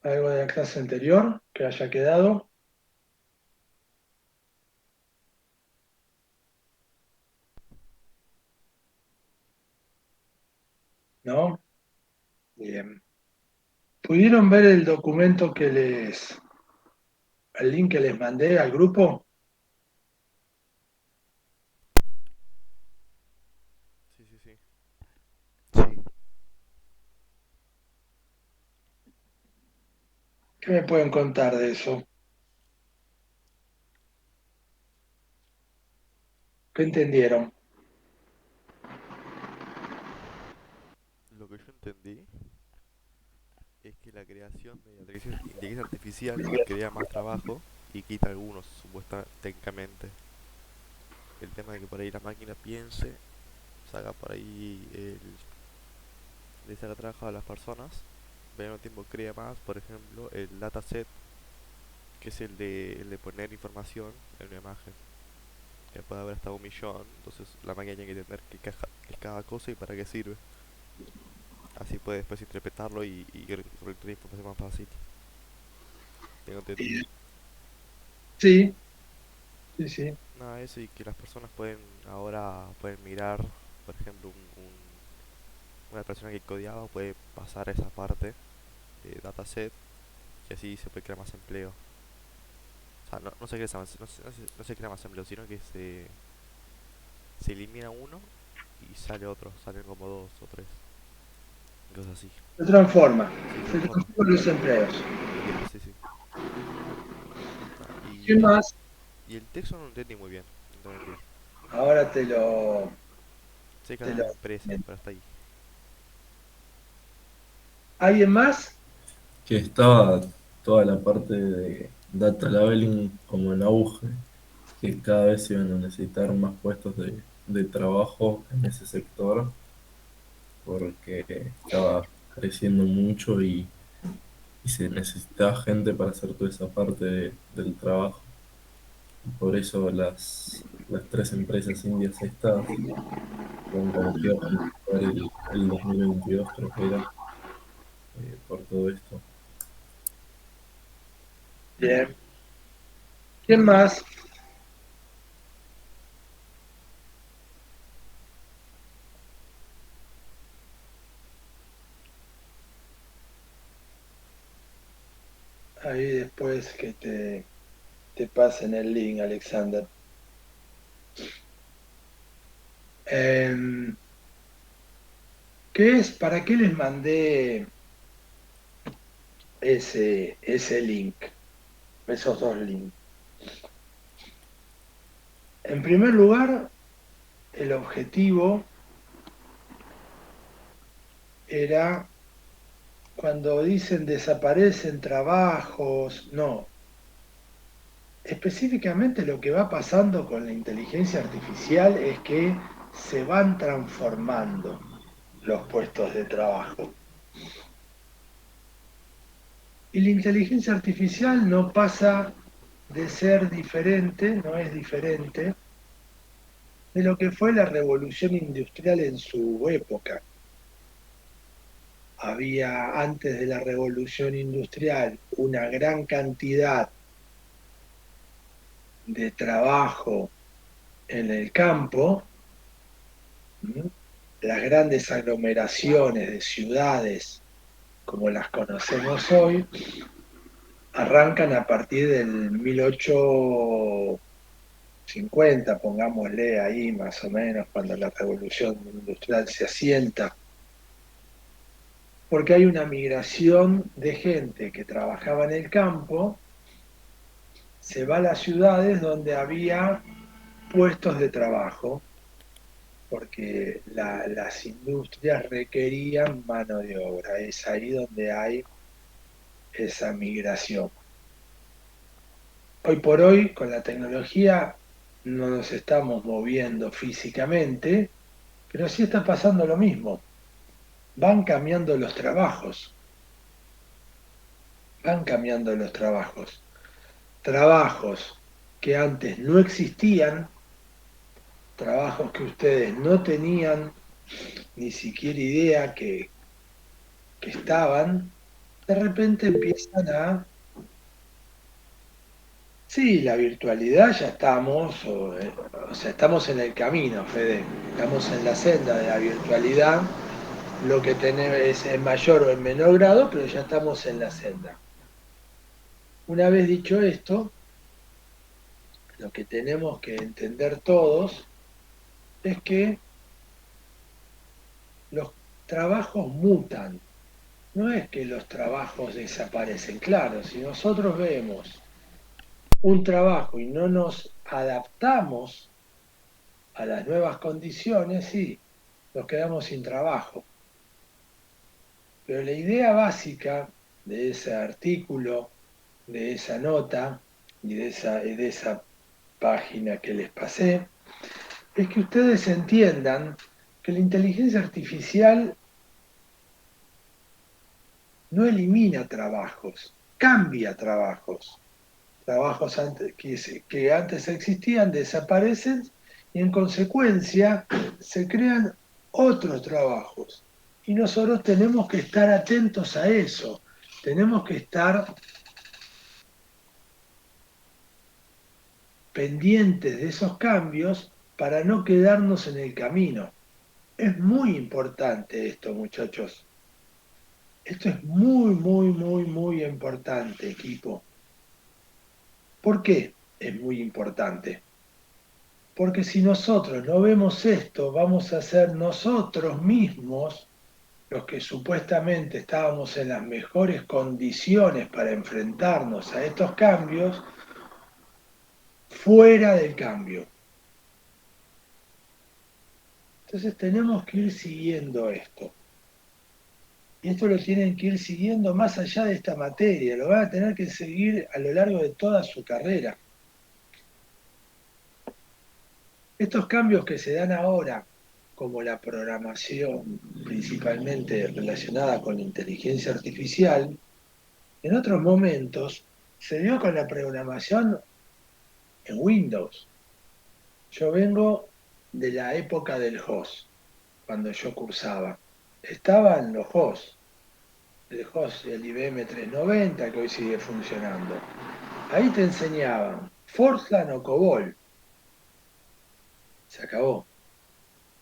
¿Algo de la clase anterior que haya quedado? ¿No? Bien. ¿Pudieron ver el documento el link que les mandé al grupo? Sí, sí, sí. Sí, ¿Qué me pueden contar de eso? ¿Qué entendieron? lo que yo entendí es que la creación de inteligencia artificial crea más trabajo y quita algunos, supuestamente, técnicamente. El tema de que por ahí la máquina piense, saca por ahí le saca trabajo a las personas, pero al mismo tiempo crea más, por ejemplo, el dataset, que es el de poner información en una imagen, que puede haber hasta 1 millón, entonces la máquina tiene que entender qué es cada cosa y para qué sirve. Así puede después interpretarlo y recolectar la información más fácil. Tengo Y- entendido. Sí, sí, sí. Nada, eso y que las personas pueden mirar, por ejemplo, una persona que codeaba puede pasar a esa parte de dataset y así se puede crear más empleo. O sea, no se crea más, no se crea más empleo, sino que se elimina uno y sale otro, salen como dos o tres, cosas así. Sí, se Se transforma. transforman los empleos. Sí, sí. Nada, ¿Qué más? y el texto no lo entendí muy bien, no te voy a mentir. Ahora Sé que te hablan lo... de empresas, pero hasta ahí. ¿Alguien más? Que estaba toda la parte de data labeling como en auge, que cada vez se iban a necesitar más puestos de trabajo en ese sector, porque estaba creciendo mucho y se necesitaba gente para hacer toda esa parte del trabajo. Por eso las tres empresas indias estas fueron como que iban a necesitar el 2022, creo que era, por todo esto. Bien. ¿Quién más? Ahí después que te pasen el link, Alexander. Em, ¿Qué es? ¿Para qué les mandé ese link? Esos dos links. En primer lugar, el objetivo era cuando dicen desaparecen trabajos, no. Específicamente lo que va pasando con la inteligencia artificial es que se van transformando los puestos de trabajo. Y la inteligencia artificial no pasa de ser diferente, no es diferente de lo que fue la revolución industrial en su época. Había antes de la revolución industrial una gran cantidad de trabajo en el campo, ¿m? Las grandes aglomeraciones de ciudades como las conocemos hoy arrancan a partir del 1850, pongámosle ahí más o menos, cuando la revolución industrial se asienta, porque hay una migración de gente que trabajaba en el campo, se va a las ciudades donde había puestos de trabajo, porque las industrias requerían mano de obra. Es ahí donde hay esa migración. Hoy por hoy, con la tecnología, no nos estamos moviendo físicamente, pero sí está pasando lo mismo. Van cambiando los trabajos, van cambiando los trabajos. Trabajos que antes no existían, trabajos que ustedes no tenían ni siquiera idea que estaban, de repente empiezan a... Sí, la virtualidad ya estamos, o sea, estamos en el camino, Fede, estamos en la senda de la virtualidad, lo que tenemos es en mayor o en menor grado, pero ya estamos en la senda. Una vez dicho esto, lo que tenemos que entender todos es que los trabajos mutan. No es que los trabajos desaparecen. Claro, si nosotros vemos un trabajo y no nos adaptamos a las nuevas condiciones, sí, nos quedamos sin trabajo. Pero la idea básica de ese artículo, de esa nota y de esa página que les pasé, es que ustedes entiendan que la inteligencia artificial no elimina trabajos, cambia trabajos. Trabajos que antes existían desaparecen y en consecuencia se crean otros trabajos. Y nosotros tenemos que estar atentos a eso, tenemos que estar pendientes de esos cambios para no quedarnos en el camino. Es muy importante esto, muchachos. Esto es muy, muy, muy, muy importante, equipo. ¿Por qué es muy importante? Porque si nosotros no vemos esto, vamos a ser nosotros mismos los que supuestamente estábamos en las mejores condiciones para enfrentarnos a estos cambios, fuera del cambio. Entonces tenemos que ir siguiendo esto. Y esto lo tienen que ir siguiendo más allá de esta materia, lo van a tener que seguir a lo largo de toda su carrera. Estos cambios que se dan ahora, como la programación principalmente relacionada con la inteligencia artificial, en otros momentos se dio con la programación en Windows. Yo vengo de la época del HOS, cuando yo cursaba. Estaban los HOS, el HOS y el IBM 390, que hoy sigue funcionando. Ahí te enseñaban Fortran o COBOL. Se acabó.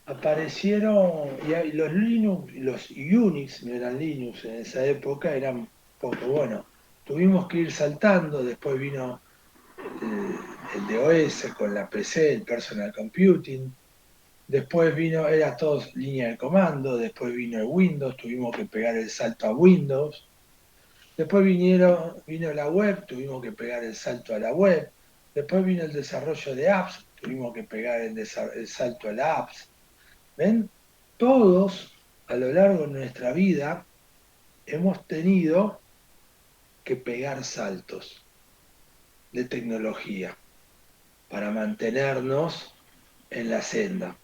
Aparecieron, y los Linux, los Unix, no eran Linux en esa época, eran poco bueno. Tuvimos que ir saltando, después vino el DOS con la PC, el Personal Computing, después vino, era todo línea de comando, después vino el Windows, tuvimos que pegar el salto a Windows, después vino la web, tuvimos que pegar el salto a la web, después vino el desarrollo de apps, tuvimos que pegar el salto a la apps. ¿Ven? Todos a lo largo de nuestra vida hemos tenido que pegar saltos de tecnología para mantenernos en la senda.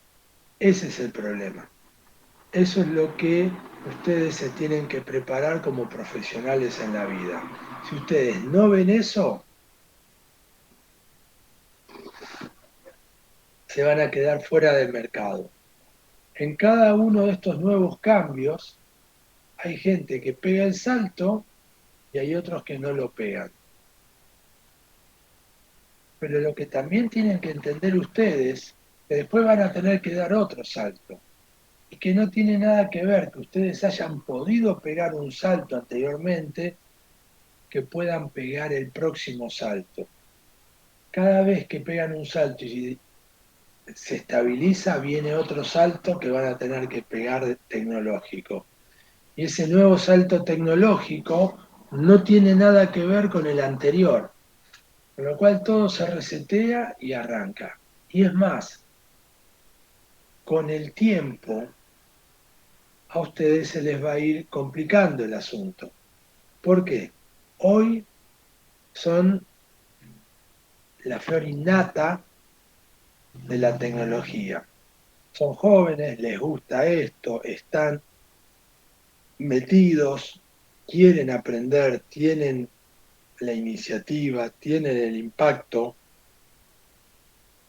Ese es el problema. Eso es lo que ustedes se tienen que preparar como profesionales en la vida. Si ustedes no ven eso, se van a quedar fuera del mercado. En cada uno de estos nuevos cambios hay gente que pega el salto y hay otros que no lo pegan. Pero lo que también tienen que entender ustedes, que después van a tener que dar otro salto, y que no tiene nada que ver que ustedes hayan podido pegar un salto anteriormente, que puedan pegar el próximo salto. Cada vez que pegan un salto y se estabiliza, viene otro salto que van a tener que pegar tecnológico. Y ese nuevo salto tecnológico no tiene nada que ver con el anterior, con lo cual todo se resetea y arranca. Y es más, con el tiempo a ustedes se les va a ir complicando el asunto. ¿Por qué? Hoy son la flor innata de la tecnología. Son jóvenes, les gusta esto, están metidos, quieren aprender, tienen la iniciativa, tienen el impacto,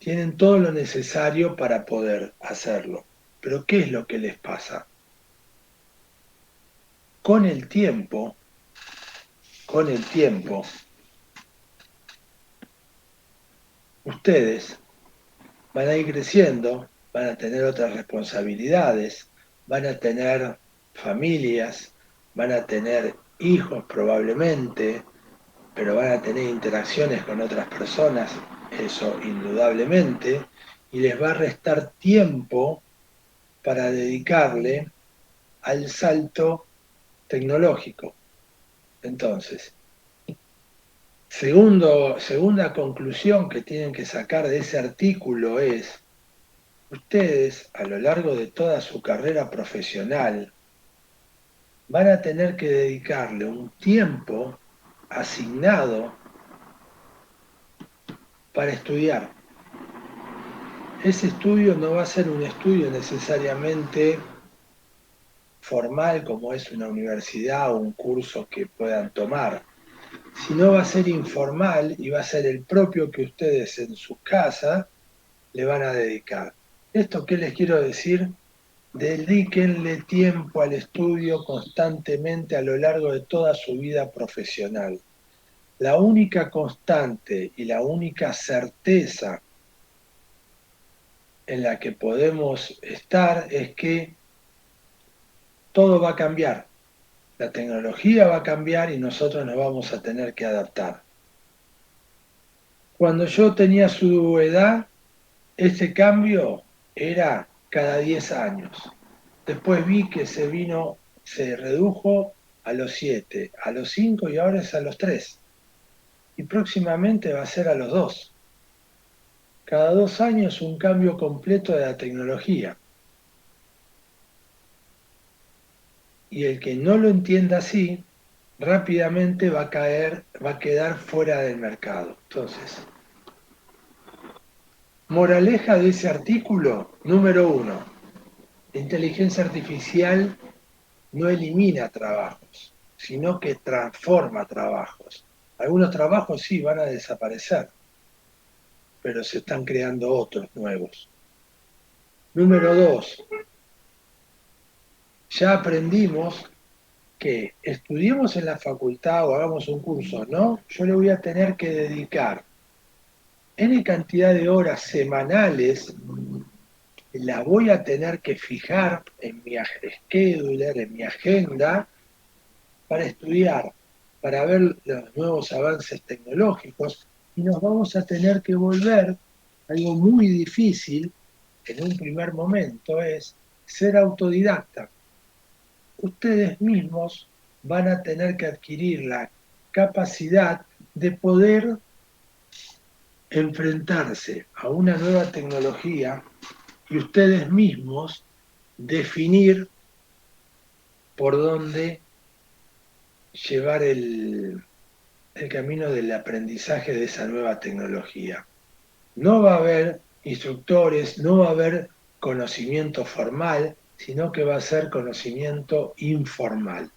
tienen todo lo necesario para poder hacerlo. Pero ¿qué es lo que les pasa? Con el tiempo con el tiempo, ustedes van a ir creciendo, van a tener otras responsabilidades, van a tener familias, van a tener hijos probablemente, pero van a tener interacciones con otras personas, eso indudablemente, y les va a restar tiempo para dedicarle al salto tecnológico. Entonces, segunda conclusión que tienen que sacar de ese artículo es, ustedes a lo largo de toda su carrera profesional van a tener que dedicarle un tiempo asignado para estudiar. Ese estudio no va a ser un estudio necesariamente formal como es una universidad o un curso que puedan tomar, sino va a ser informal y va a ser el propio que ustedes en su casa le van a dedicar. ¿Esto qué les quiero decir? Dedíquenle tiempo al estudio constantemente a lo largo de toda su vida profesional. La única constante y la única certeza en la que podemos estar es que todo va a cambiar. La tecnología va a cambiar y nosotros nos vamos a tener que adaptar. Cuando yo tenía su edad, ese cambio era cada 10 años. Después vi que se redujo a los 7, a los 5 y ahora es a los 3. Y próximamente va a ser a los 2. Cada 2 años un cambio completo de la tecnología. Y el que no lo entienda así, rápidamente va a quedar fuera del mercado. Entonces, moraleja de ese artículo, número 1, la inteligencia artificial no elimina trabajos, sino que transforma trabajos. Algunos trabajos sí van a desaparecer, pero se están creando otros nuevos. Número 2, ya aprendimos que estudiemos en la facultad o hagamos un curso, ¿no? Yo le voy a tener que dedicar N cantidad de horas semanales, la voy a tener que fijar en mi scheduler, en mi agenda, para estudiar, para ver los nuevos avances tecnológicos, y nos vamos a tener que volver, algo muy difícil en un primer momento, es ser autodidacta. Ustedes mismos van a tener que adquirir la capacidad de poder enfrentarse a una nueva tecnología y ustedes mismos definir por dónde llevar el camino del aprendizaje de esa nueva tecnología. No va a haber instructores, no va a haber conocimiento formal, sino que va a ser conocimiento informal.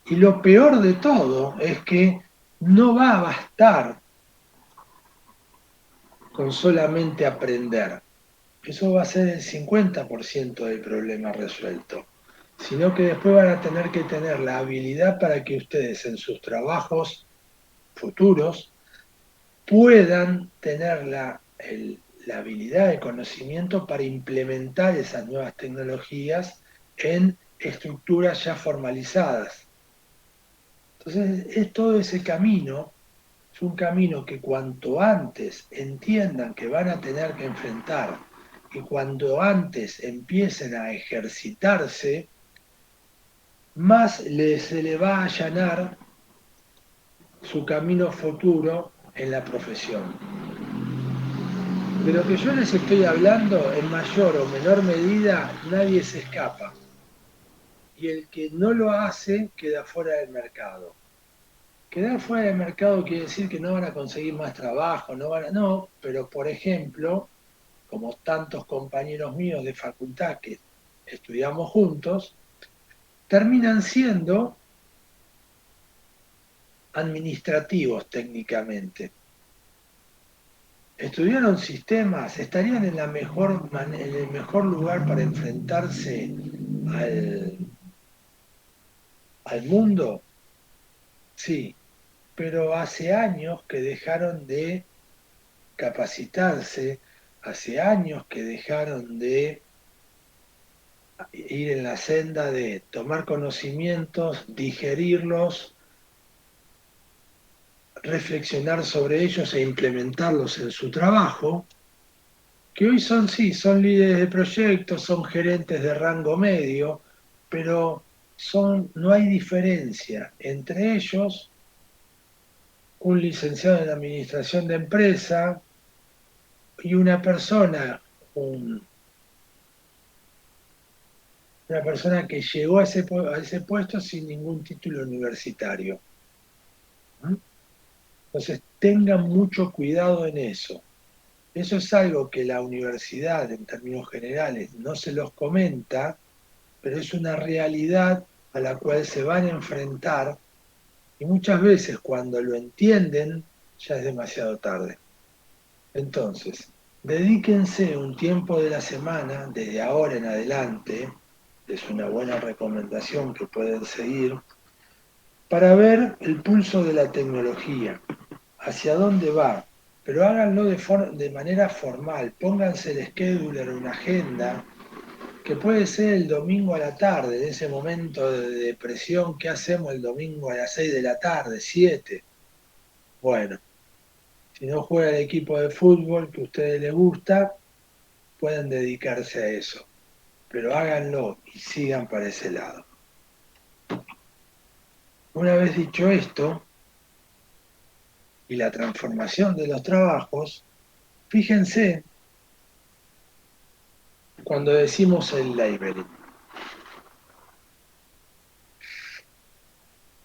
Y lo peor de todo es que no va a bastar con solamente aprender. Eso va a ser el 50% del problema resuelto, sino que después van a tener que tener la habilidad para que ustedes en sus trabajos futuros puedan tener la habilidad de conocimiento para implementar esas nuevas tecnologías en estructuras ya formalizadas. Entonces, es todo ese camino, es un camino que cuanto antes entiendan que van a tener que enfrentar y cuanto antes empiecen a ejercitarse, más se le va a allanar su camino futuro en la profesión. De lo que yo les estoy hablando, en mayor o menor medida, nadie se escapa. Y el que no lo hace queda fuera del mercado. Quedar fuera del mercado quiere decir que no van a conseguir más trabajo, no, pero por ejemplo, como tantos compañeros míos de facultad que estudiamos juntos, terminan siendo administrativos técnicamente. Estudiaron sistemas, estarían en el mejor lugar para enfrentarse al mundo. Sí, pero hace años que dejaron de capacitarse, hace años que dejaron de ir en la senda de tomar conocimientos, digerirlos, reflexionar sobre ellos e implementarlos en su trabajo, que hoy son, sí, son líderes de proyectos, son gerentes de rango medio, pero no hay diferencia entre ellos, un licenciado en administración de empresa y un- una persona que llegó a ese puesto sin ningún título universitario. ¿Mm? Entonces, tengan mucho cuidado en eso. Eso es algo que la universidad, en términos generales, no se los comenta, pero es una realidad a la cual se van a enfrentar y muchas veces cuando lo entienden ya es demasiado tarde. Entonces, dedíquense un tiempo de la semana, desde ahora en adelante, es una buena recomendación que pueden seguir, para ver el pulso de la tecnología, hacia dónde va, pero háganlo de manera formal, pónganse el scheduler, una agenda, que puede ser el domingo a la tarde, en ese momento de depresión, ¿qué hacemos el domingo a las 6 de la tarde, 7? Bueno, si no juega el equipo de fútbol que a ustedes les gusta, pueden dedicarse a eso, pero háganlo y sigan para ese lado. Una vez dicho esto, y la transformación de los trabajos, fíjense cuando decimos el labeling.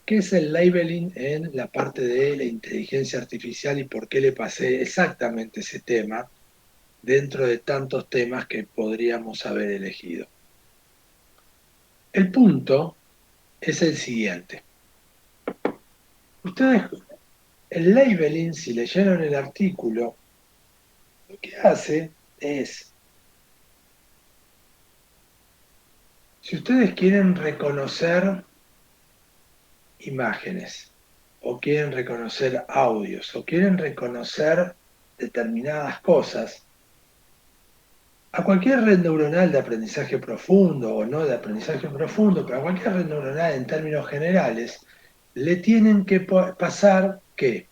¿Qué es el labeling en la parte de la inteligencia artificial y por qué le pasé exactamente ese tema dentro de tantos temas que podríamos haber elegido? El punto es el siguiente. Ustedes, el labeling, si leyeron el artículo, lo que hace es, si ustedes quieren reconocer imágenes, o quieren reconocer audios, o quieren reconocer determinadas cosas, a cualquier red neuronal de aprendizaje profundo o no de aprendizaje profundo, pero a cualquier red neuronal en términos generales, le tienen que pasar ¿qué?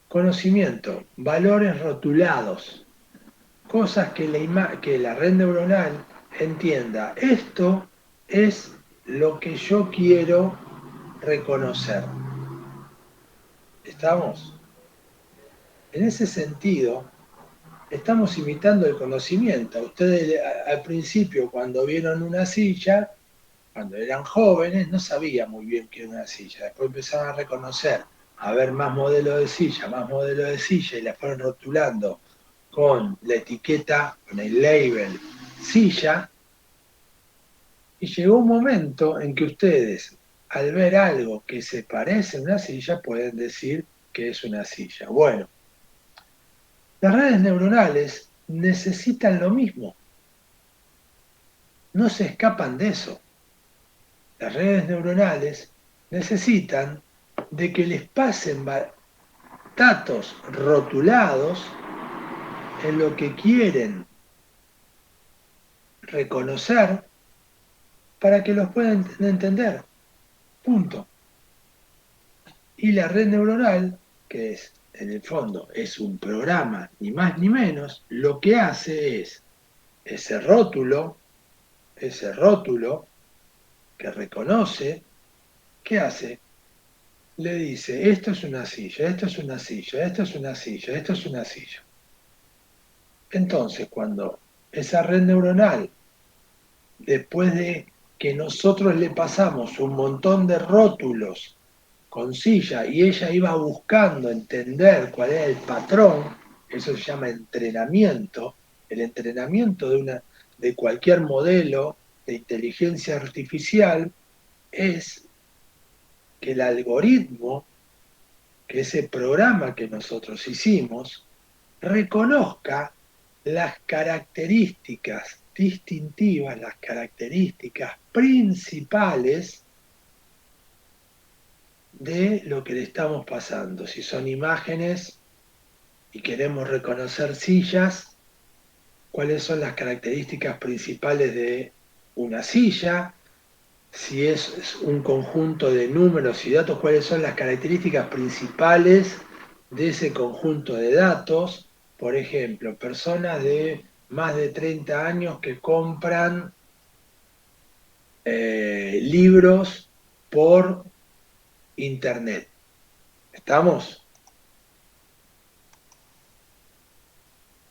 Conocimiento, valores rotulados, cosas que la red neuronal entienda. Esto es lo que yo quiero reconocer. ¿Estamos? En ese sentido, estamos imitando el conocimiento. Ustedes al principio, cuando vieron una silla, cuando eran jóvenes, no sabían muy bien qué era una silla. Después empezaron a reconocer, a ver más modelos de silla, más modelos de silla, y la fueron rotulando con la etiqueta, con el label silla, y llegó un momento en que ustedes, al ver algo que se parece a una silla, pueden decir que es una silla. Bueno, las redes neuronales necesitan lo mismo, no se escapan de eso. Las redes neuronales necesitan de que les pasen datos rotulados en lo que quieren reconocer para que los puedan entender. Punto. Y la red neuronal, que es, en el fondo, es un programa, ni más ni menos, lo que hace es ese rótulo que reconoce, ¿qué hace? Le dice, esto es una silla, esto es una silla, esto es una silla, esto es una silla. Entonces, cuando esa red neuronal, después de que nosotros le pasamos un montón de rótulos con silla y ella iba buscando entender cuál era el patrón, eso se llama entrenamiento, el entrenamiento de cualquier modelo de inteligencia artificial es que el algoritmo, que ese programa que nosotros hicimos, reconozca las características distintivas, las características principales de lo que le estamos pasando. Si son imágenes y queremos reconocer sillas, cuáles son las características principales de una silla, si es un conjunto de números y datos, cuáles son las características principales de ese conjunto de datos. Por ejemplo, personas de más de 30 años que compran libros por internet. ¿Estamos?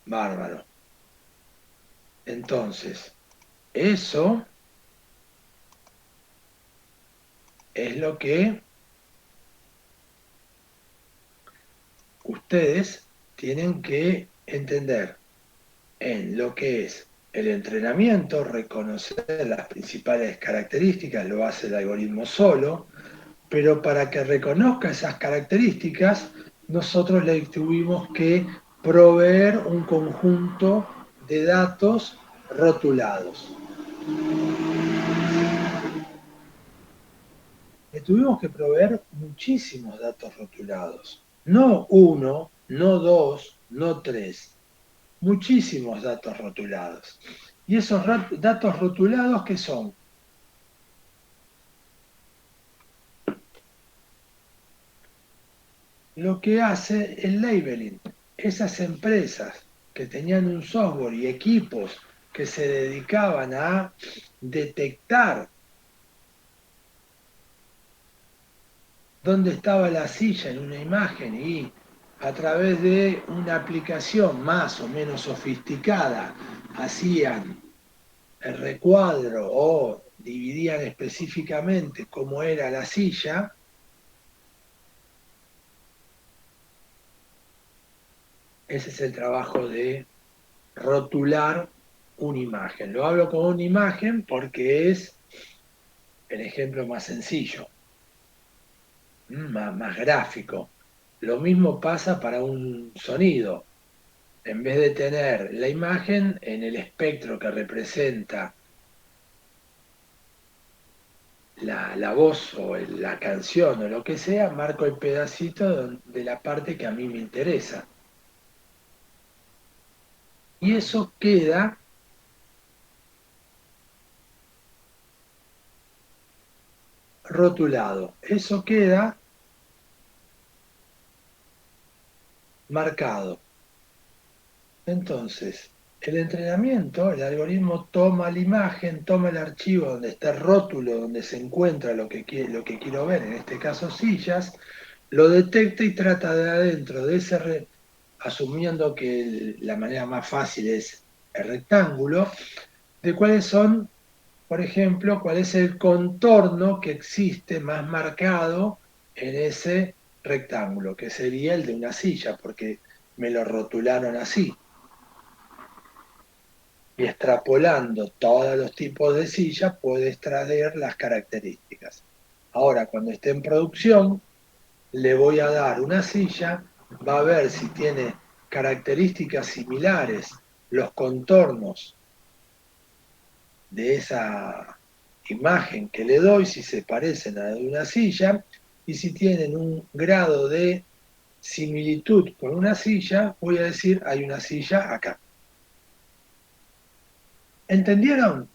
Bárbaro. Entonces, eso es lo que ustedes tienen que entender en lo que es el entrenamiento, reconocer las principales características, lo hace el algoritmo solo, pero para que reconozca esas características, nosotros le tuvimos que proveer un conjunto de datos rotulados. Le tuvimos que proveer muchísimos datos rotulados. No uno, no dos, no tres. Muchísimos datos rotulados. ¿Y esos datos rotulados qué son? Lo que hace el labeling. Esas empresas que tenían un software y equipos que se dedicaban a detectar dónde estaba la silla en una imagen y a través de una aplicación más o menos sofisticada hacían el recuadro o dividían específicamente cómo era la silla, ese es el trabajo de rotular una imagen. Lo hablo con una imagen porque es el ejemplo más sencillo, más gráfico. Lo mismo pasa para un sonido. En vez de tener la imagen en el espectro que representa la voz o la canción o lo que sea, marco el pedacito de la parte que a mí me interesa. Y eso queda rotulado, eso queda marcado. Entonces, el entrenamiento, el algoritmo toma la imagen, toma el archivo donde está el rótulo, donde se encuentra lo que quiero ver, en este caso sillas, lo detecta y trata de adentro de ese, asumiendo que la manera más fácil es el rectángulo, de cuáles son, por ejemplo, cuál es el contorno que existe más marcado en ese rectángulo, que sería el de una silla, porque me lo rotularon así. Y extrapolando todos los tipos de silla puede extraer las características. Ahora, cuando esté en producción, le voy a dar una silla, va a ver si tiene características similares, los contornos de esa imagen que le doy, si se parecen a la de una silla, y si tienen un grado de similitud con una silla, voy a decir hay una silla acá. ¿Entendieron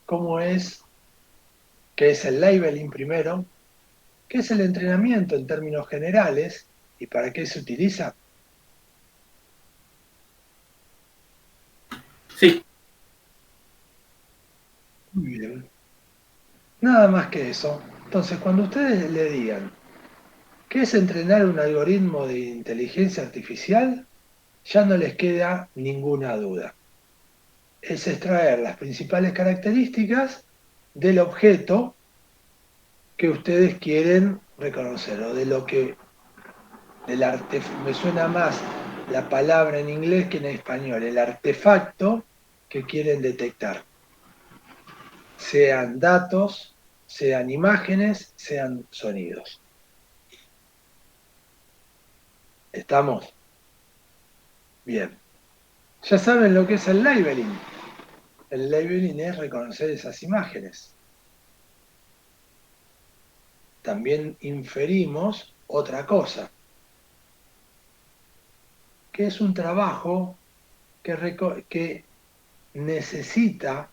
cómo es, qué es el labeling primero, qué es el entrenamiento en términos generales y para qué se utiliza? Sí, Muy bien. Nada más que eso. Entonces, cuando ustedes le digan, ¿qué es entrenar un algoritmo de inteligencia artificial? Ya no les queda ninguna duda. Es extraer las principales características del objeto que ustedes quieren reconocer o de lo que del me suena más la palabra en inglés que en español, el artefacto que quieren detectar. Sean datos, sean imágenes, sean sonidos. ¿Estamos? Bien. Ya saben lo que es el labeling. El labeling es reconocer esas imágenes. también inferimos otra cosa, que es un trabajo que necesita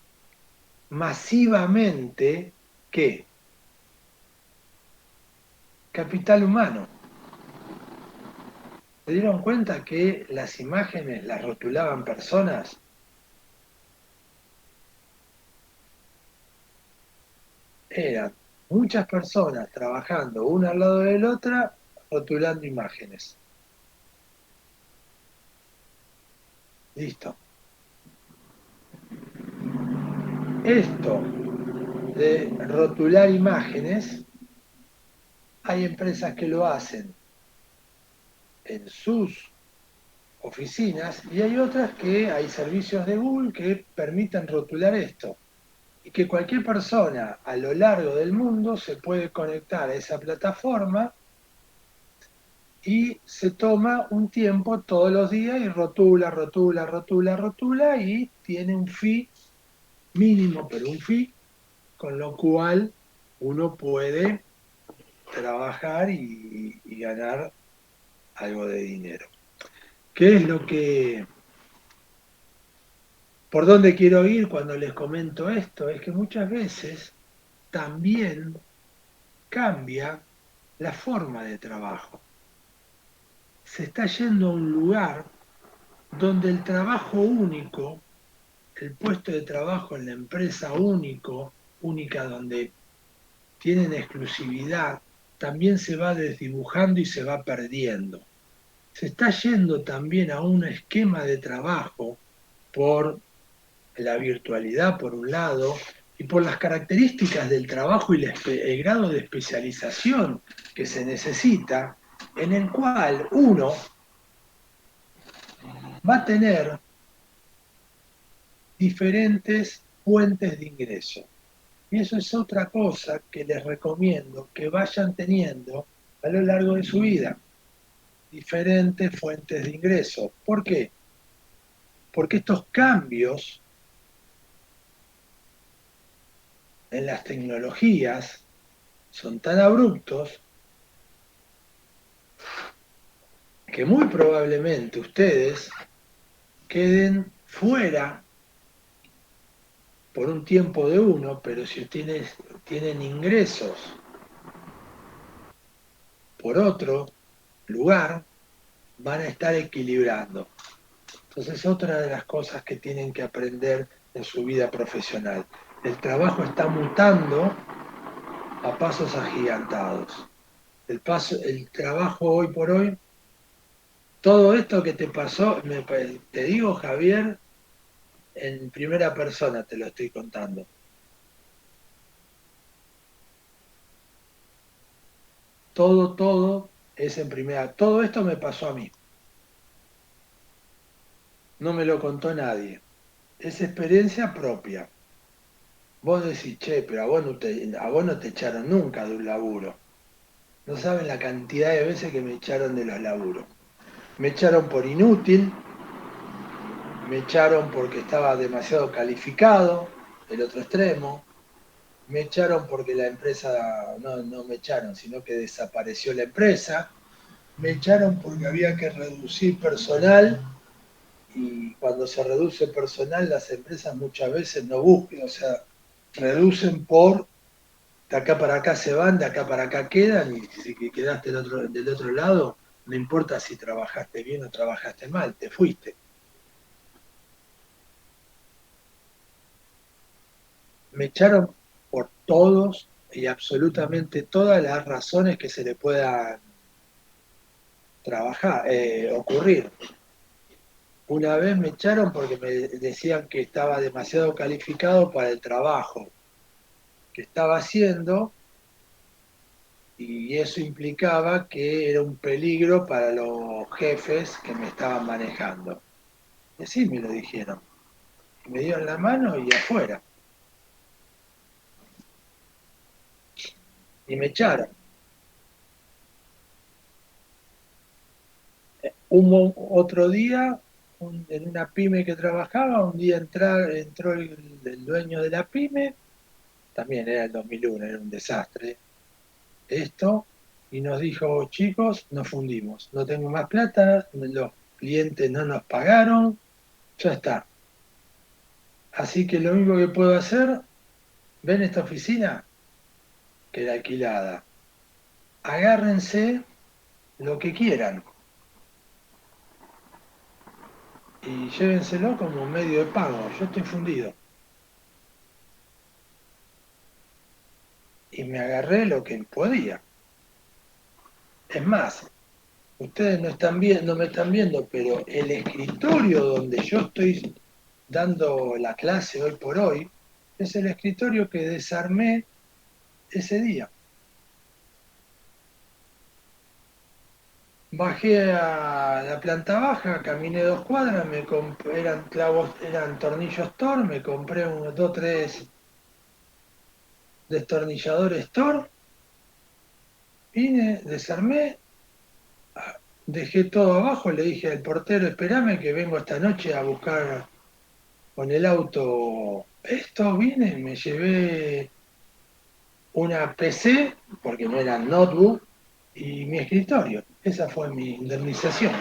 masivamente, ¿qué? Capital humano. ¿Se dieron cuenta que las imágenes las rotulaban personas? Eran muchas personas trabajando una al lado de la otra, rotulando imágenes. Listo. Esto de rotular imágenes, hay empresas que lo hacen en sus oficinas y hay otras que hay servicios de Google que permiten rotular esto y que cualquier persona a lo largo del mundo se puede conectar a esa plataforma y se toma un tiempo todos los días y rotula, rotula, rotula, rotula y tiene un fee mínimo, pero un fee, con lo cual uno puede trabajar y ganar algo de dinero. ¿Qué es lo que, por dónde quiero ir cuando les comento esto? Es que muchas veces también cambia la forma de trabajo. Se está yendo a un lugar donde el trabajo único, el puesto de trabajo en la empresa única donde tienen exclusividad, también se va desdibujando y se va perdiendo. Se está yendo también a un esquema de trabajo por la virtualidad, por un lado, y por las características del trabajo y el grado de especialización que se necesita, en el cual uno va a tener diferentes fuentes de ingreso. Y eso es otra cosa que les recomiendo que vayan teniendo a lo largo de su vida, diferentes fuentes de ingreso. ¿Por qué? Porque estos cambios en las tecnologías son tan abruptos que muy probablemente ustedes queden fuera por un tiempo de uno, pero si ustedes tienen ingresos por otro lugar, van a estar equilibrando. Entonces, otra de las cosas que tienen que aprender en su vida profesional. El trabajo está mutando a pasos agigantados. El trabajo hoy por hoy, todo esto que te pasó, te digo, Javier, en primera persona te lo estoy contando. Todo es en primera. Todo esto me pasó a mí. No me lo contó nadie. Es experiencia propia. Vos decís, che, pero a vos no te echaron nunca de un laburo. No saben la cantidad de veces que me echaron de los laburos. Me echaron por inútil, me echaron porque estaba demasiado calificado, el otro extremo, me echaron porque la empresa, no me echaron, sino que desapareció la empresa, me echaron porque había que reducir personal y cuando se reduce personal las empresas muchas veces no buscan, o sea, reducen por de acá para acá se van, de acá para acá quedan, y si quedaste del otro lado, no importa si trabajaste bien o trabajaste mal, te fuiste. Me echaron por todos y absolutamente todas las razones que se le puedan ocurrir. Una vez me echaron porque me decían que estaba demasiado calificado para el trabajo que estaba haciendo y eso implicaba que era un peligro para los jefes que me estaban manejando. Y así me lo dijeron. Y me dieron la mano y afuera. Y me echaron. Otro día, en una pyme que trabajaba, un día entró el dueño de la pyme, también era el 2001, era un desastre. esto, y nos dijo, chicos, nos fundimos, no tengo más plata, los clientes no nos pagaron, ya está. Así que lo único que puedo hacer, ven esta oficina, que era alquilada, agárrense lo que quieran y llévenselo como medio de pago, yo estoy fundido. Y me agarré lo que podía. Es más, ustedes no me están viendo, pero el escritorio donde yo estoy dando la clase hoy por hoy es el escritorio que desarmé ese día. Bajé a la planta baja, caminé 2 cuadras, eran clavos, eran tornillos Thor, me compré unos 2, 3 destornilladores Thor, vine, desarmé, dejé todo abajo, le dije al portero, espérame que vengo esta noche a buscar con el auto esto, vine, me llevé una PC, porque no era notebook, y mi escritorio. Esa fue mi indemnización.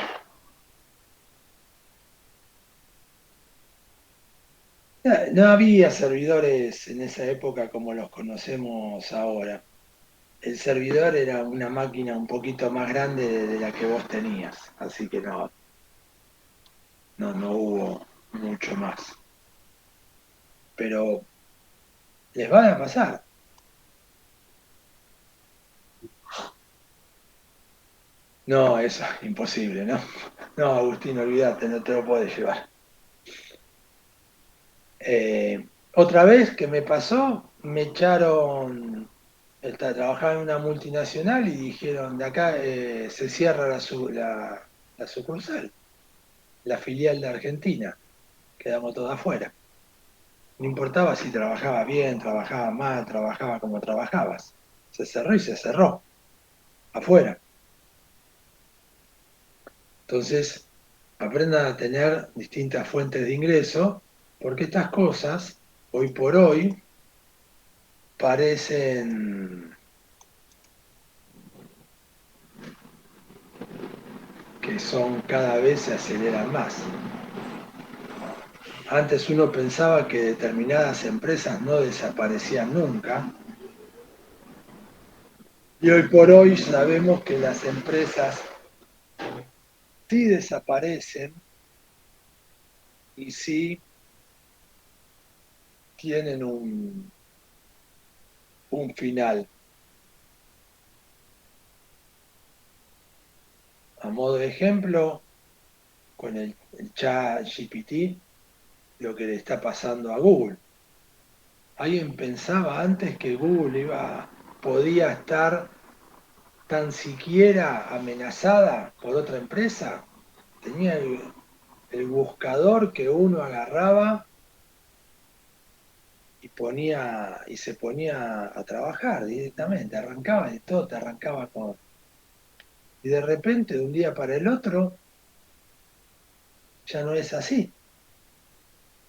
No había servidores en esa época como los conocemos ahora. El servidor era una máquina un poquito más grande de la que vos tenías, así que no hubo mucho más. Pero les van a pasar. No, eso es imposible, ¿no? No, Agustín, olvídate, no te lo puedes llevar. Otra vez que me pasó, me echaron, trabajaba en una multinacional y dijeron, de acá se cierra la sucursal, la filial de Argentina, quedamos todos afuera. No importaba si trabajaba bien, trabajaba mal, trabajaba como trabajabas. Se cerró y se cerró, afuera. Entonces, aprendan a tener distintas fuentes de ingreso, porque estas cosas, hoy por hoy, parecen que son cada vez se aceleran más. Antes uno pensaba que determinadas empresas no desaparecían nunca y hoy por hoy sabemos que las empresas sí desaparecen y sí tienen un final. A modo de ejemplo, con el chat GPT, lo que le está pasando a Google. ¿Alguien pensaba antes que Google podía estar tan siquiera amenazada por otra empresa? Tenía el buscador que uno agarraba y se ponía a trabajar directamente, arrancaba de todo, te arrancaba con. Y de repente, de un día para el otro, ya no es así.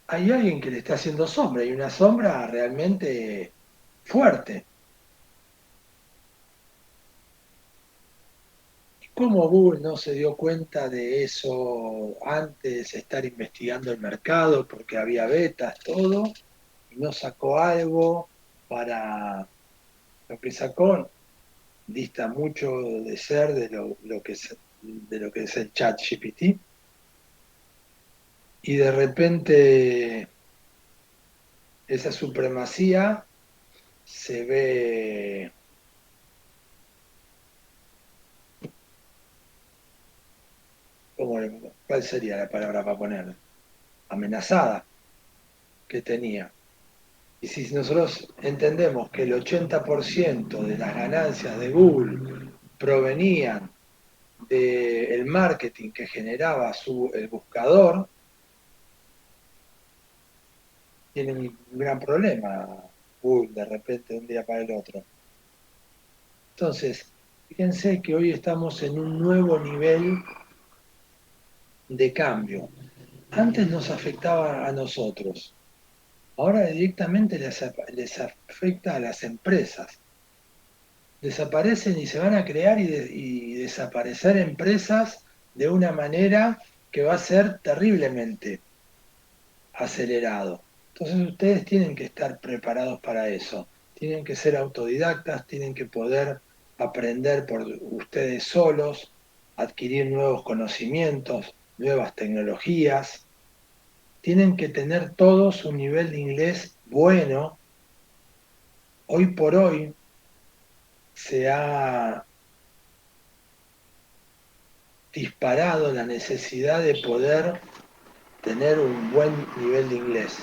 Hay alguien que le está haciendo sombra, y una sombra realmente fuerte. ¿Cómo Google no se dio cuenta de eso antes de estar investigando el mercado porque había betas, todo, y no sacó algo para lo que sacó? Dista mucho de ser de lo que es el chat GPT, y de repente esa supremacía se ve, ¿cuál sería la palabra para poner? Amenazada que tenía. Y si nosotros entendemos que el 80% de las ganancias de Google provenían del marketing que generaba el buscador, tienen un gran problema Google de repente de un día para el otro. Entonces, fíjense que hoy estamos en un nuevo nivel de cambio. Antes nos afectaba a nosotros, ahora directamente les afecta a las empresas. desaparecen y se van a crear y desaparecer empresas de una manera que va a ser terriblemente acelerado. Entonces ustedes tienen que estar preparados para eso, tienen que ser autodidactas, tienen que poder aprender por ustedes solos, adquirir nuevos conocimientos, nuevas tecnologías, tienen que tener todos un nivel de inglés bueno. Hoy por hoy se ha disparado la necesidad de poder tener un buen nivel de inglés.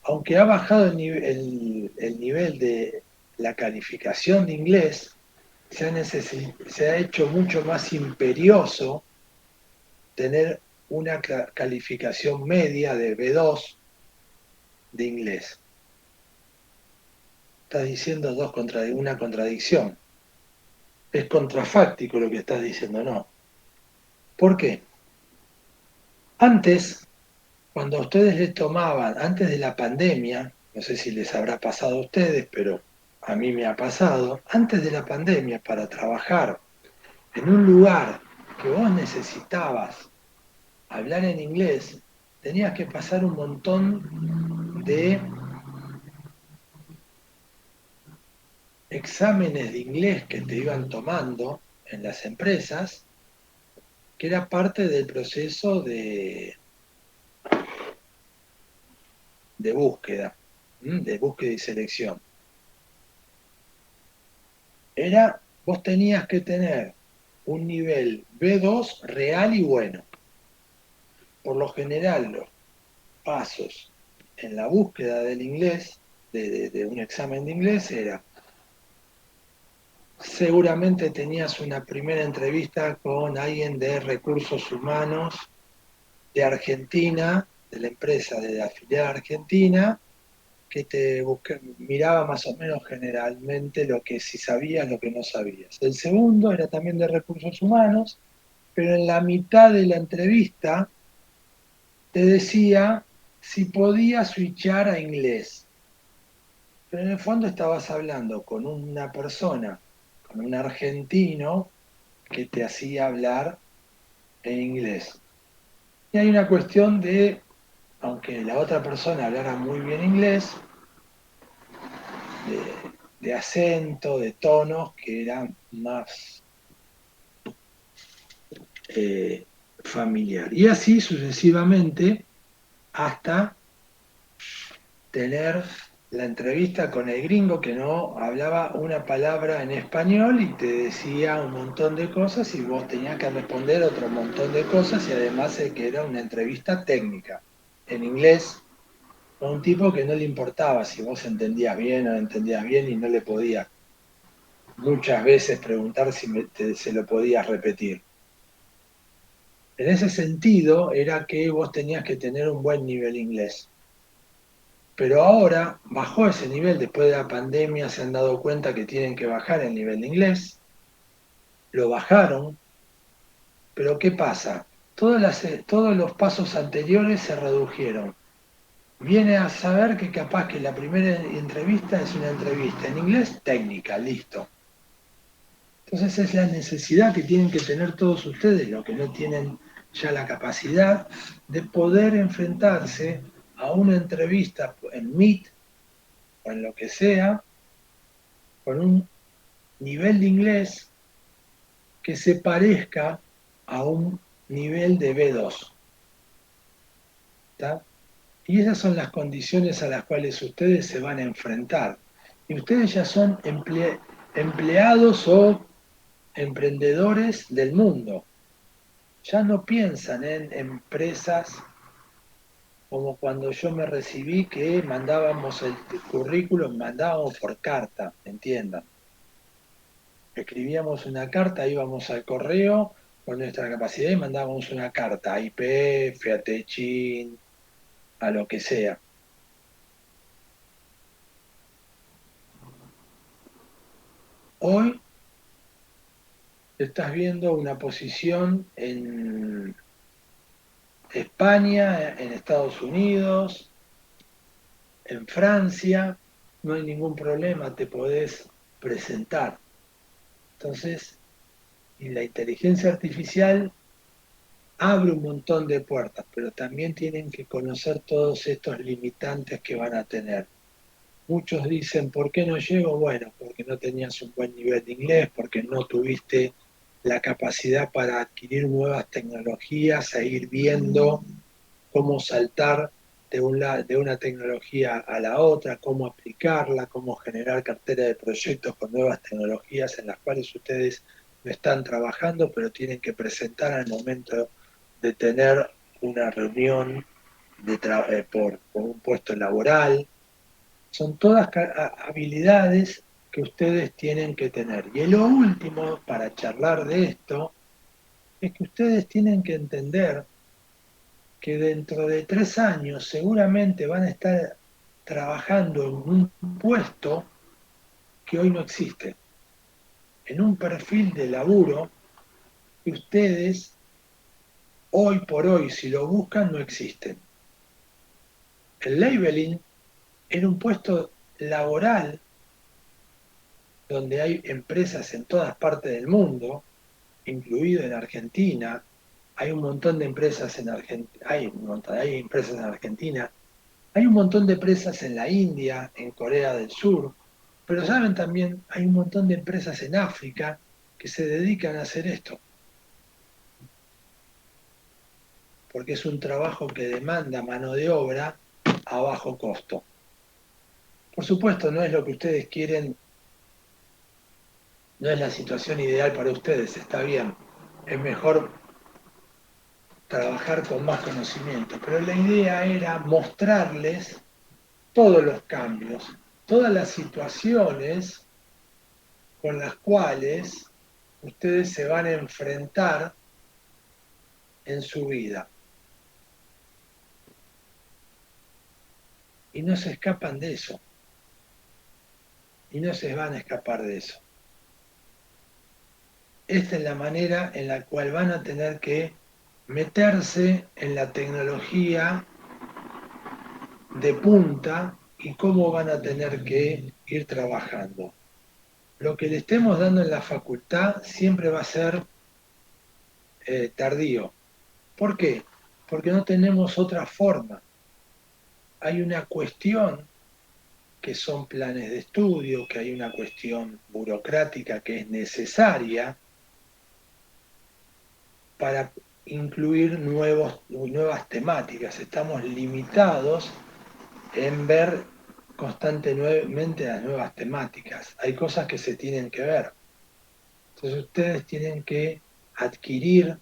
Aunque ha bajado el nivel de la calificación de inglés, se ha hecho mucho más imperioso tener una calificación media de B2 de inglés. Estás diciendo una contradicción. Es contrafáctico lo que estás diciendo, ¿no? ¿Por qué? Antes, cuando a ustedes les tomaban, antes de la pandemia, no sé si les habrá pasado a ustedes, pero a mí me ha pasado, antes de la pandemia, para trabajar en un lugar que vos necesitabas hablar en inglés, tenías que pasar un montón de exámenes de inglés que te iban tomando en las empresas, que era parte del proceso de búsqueda y selección. Vos tenías que tener un nivel B2 real y bueno. Por lo general, los pasos en la búsqueda del inglés, de un examen de inglés, era: seguramente tenías una primera entrevista con alguien de recursos humanos de Argentina, de la empresa de la filial argentina, que miraba más o menos generalmente lo que si sabías, lo que no sabías. El segundo era también de recursos humanos, pero en la mitad de la entrevista te decía si podías switchar a inglés. Pero en el fondo estabas hablando con una persona, con un argentino, que te hacía hablar en inglés. Y hay una cuestión de, aunque la otra persona hablara muy bien inglés, de acento, de tonos, que eran más familiar. Y así sucesivamente hasta tener la entrevista con el gringo que no hablaba una palabra en español y te decía un montón de cosas y vos tenías que responder otro montón de cosas, y además que era una entrevista técnica en inglés con un tipo que no le importaba si vos entendías bien o no entendías bien, y no le podía muchas veces preguntar si se lo podías repetir. En ese sentido era que vos tenías que tener un buen nivel inglés. Pero ahora bajó ese nivel, después de la pandemia se han dado cuenta que tienen que bajar el nivel de inglés, lo bajaron, pero ¿qué pasa? Todos los pasos anteriores se redujeron. Viene a saber que capaz que la primera entrevista es una entrevista en inglés técnica, listo. Entonces es la necesidad que tienen que tener todos ustedes, los que no tienen ya la capacidad de poder enfrentarse a una entrevista en Meet o en lo que sea, con un nivel de inglés que se parezca a un nivel de B2. ¿Tá? Y esas son las condiciones a las cuales ustedes se van a enfrentar. Y ustedes ya son empleados o emprendedores del mundo. Ya no piensan en empresas como cuando yo me recibí, que mandábamos el currículum, mandábamos por carta, entiendan. Escribíamos una carta, íbamos al correo con nuestra capacidad y mandábamos una carta a YPF, a Techin, a lo que sea. Hoy estás viendo una posición en España, en Estados Unidos, en Francia, no hay ningún problema, te podés presentar. Entonces, y la inteligencia artificial abre un montón de puertas, pero también tienen que conocer todos estos limitantes que van a tener. Muchos dicen, ¿por qué no llego? Bueno, porque no tenías un buen nivel de inglés, porque no tuviste la capacidad para adquirir nuevas tecnologías e ir viendo cómo saltar de una tecnología a la otra, cómo aplicarla, cómo generar cartera de proyectos con nuevas tecnologías en las cuales ustedes no están trabajando, pero tienen que presentar al momento de tener una reunión por un puesto laboral. Son todas habilidades que ustedes tienen que tener. Y lo último, para charlar de esto, es que ustedes tienen que entender que dentro de 3 años seguramente van a estar trabajando en un puesto que hoy no existe, en un perfil de laburo que ustedes hoy por hoy, si lo buscan, no existen. El labeling era un puesto laboral donde hay empresas en todas partes del mundo, incluido en Argentina. Hay un montón de empresas en Argentina, hay empresas en Argentina, hay un montón de empresas en la India, en Corea del Sur, pero saben también, hay un montón de empresas en África que se dedican a hacer esto, porque es un trabajo que demanda mano de obra a bajo costo. Por supuesto, no es lo que ustedes quieren, no es la situación ideal para ustedes, está bien, es mejor trabajar con más conocimiento, pero la idea era mostrarles todos los cambios, todas las situaciones con las cuales ustedes se van a enfrentar en su vida. Y no se escapan de eso. Y no se van a escapar de eso. Esta es la manera en la cual van a tener que meterse en la tecnología de punta y cómo van a tener que ir trabajando. Lo que le estemos dando en la facultad siempre va a ser tardío. ¿Por qué? Porque no tenemos otra forma. Hay una cuestión que son planes de estudio, que hay una cuestión burocrática que es necesaria para incluir nuevas temáticas. Estamos limitados en ver constantemente las nuevas temáticas. Hay cosas que se tienen que ver. Entonces ustedes tienen que adquirir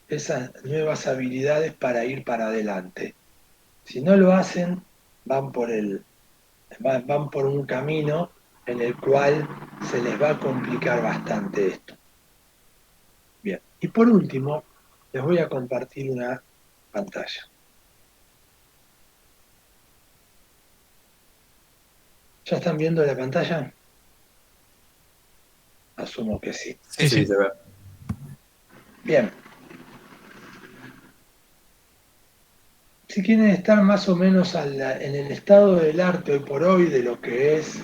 esas nuevas habilidades para ir para adelante. Si no lo hacen, van van por un camino en el cual se les va a complicar bastante esto. Bien, y por último, les voy a compartir una pantalla. ¿Ya están viendo la pantalla? Asumo que sí. Sí, Sí, sí. se ve. Bien. Si quieren estar más o menos en el estado del arte hoy por hoy de lo que es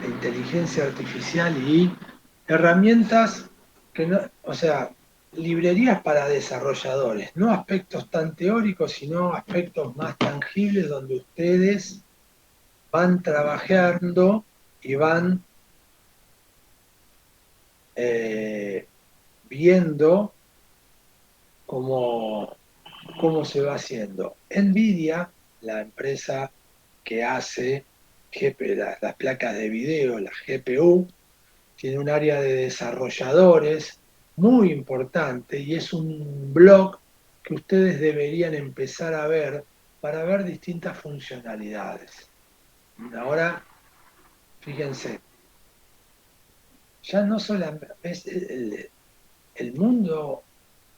la inteligencia artificial y herramientas que no, o sea, librerías para desarrolladores, no aspectos tan teóricos, sino aspectos más tangibles donde ustedes van trabajando y van eh, viendo cómo, cómo se va haciendo. Nvidia, la empresa que hace las placas de video, la GPU, tiene un área de desarrolladores muy importante y es un blog que ustedes deberían empezar a ver para ver distintas funcionalidades. Ahora, fíjense, ya no solamente es el mundo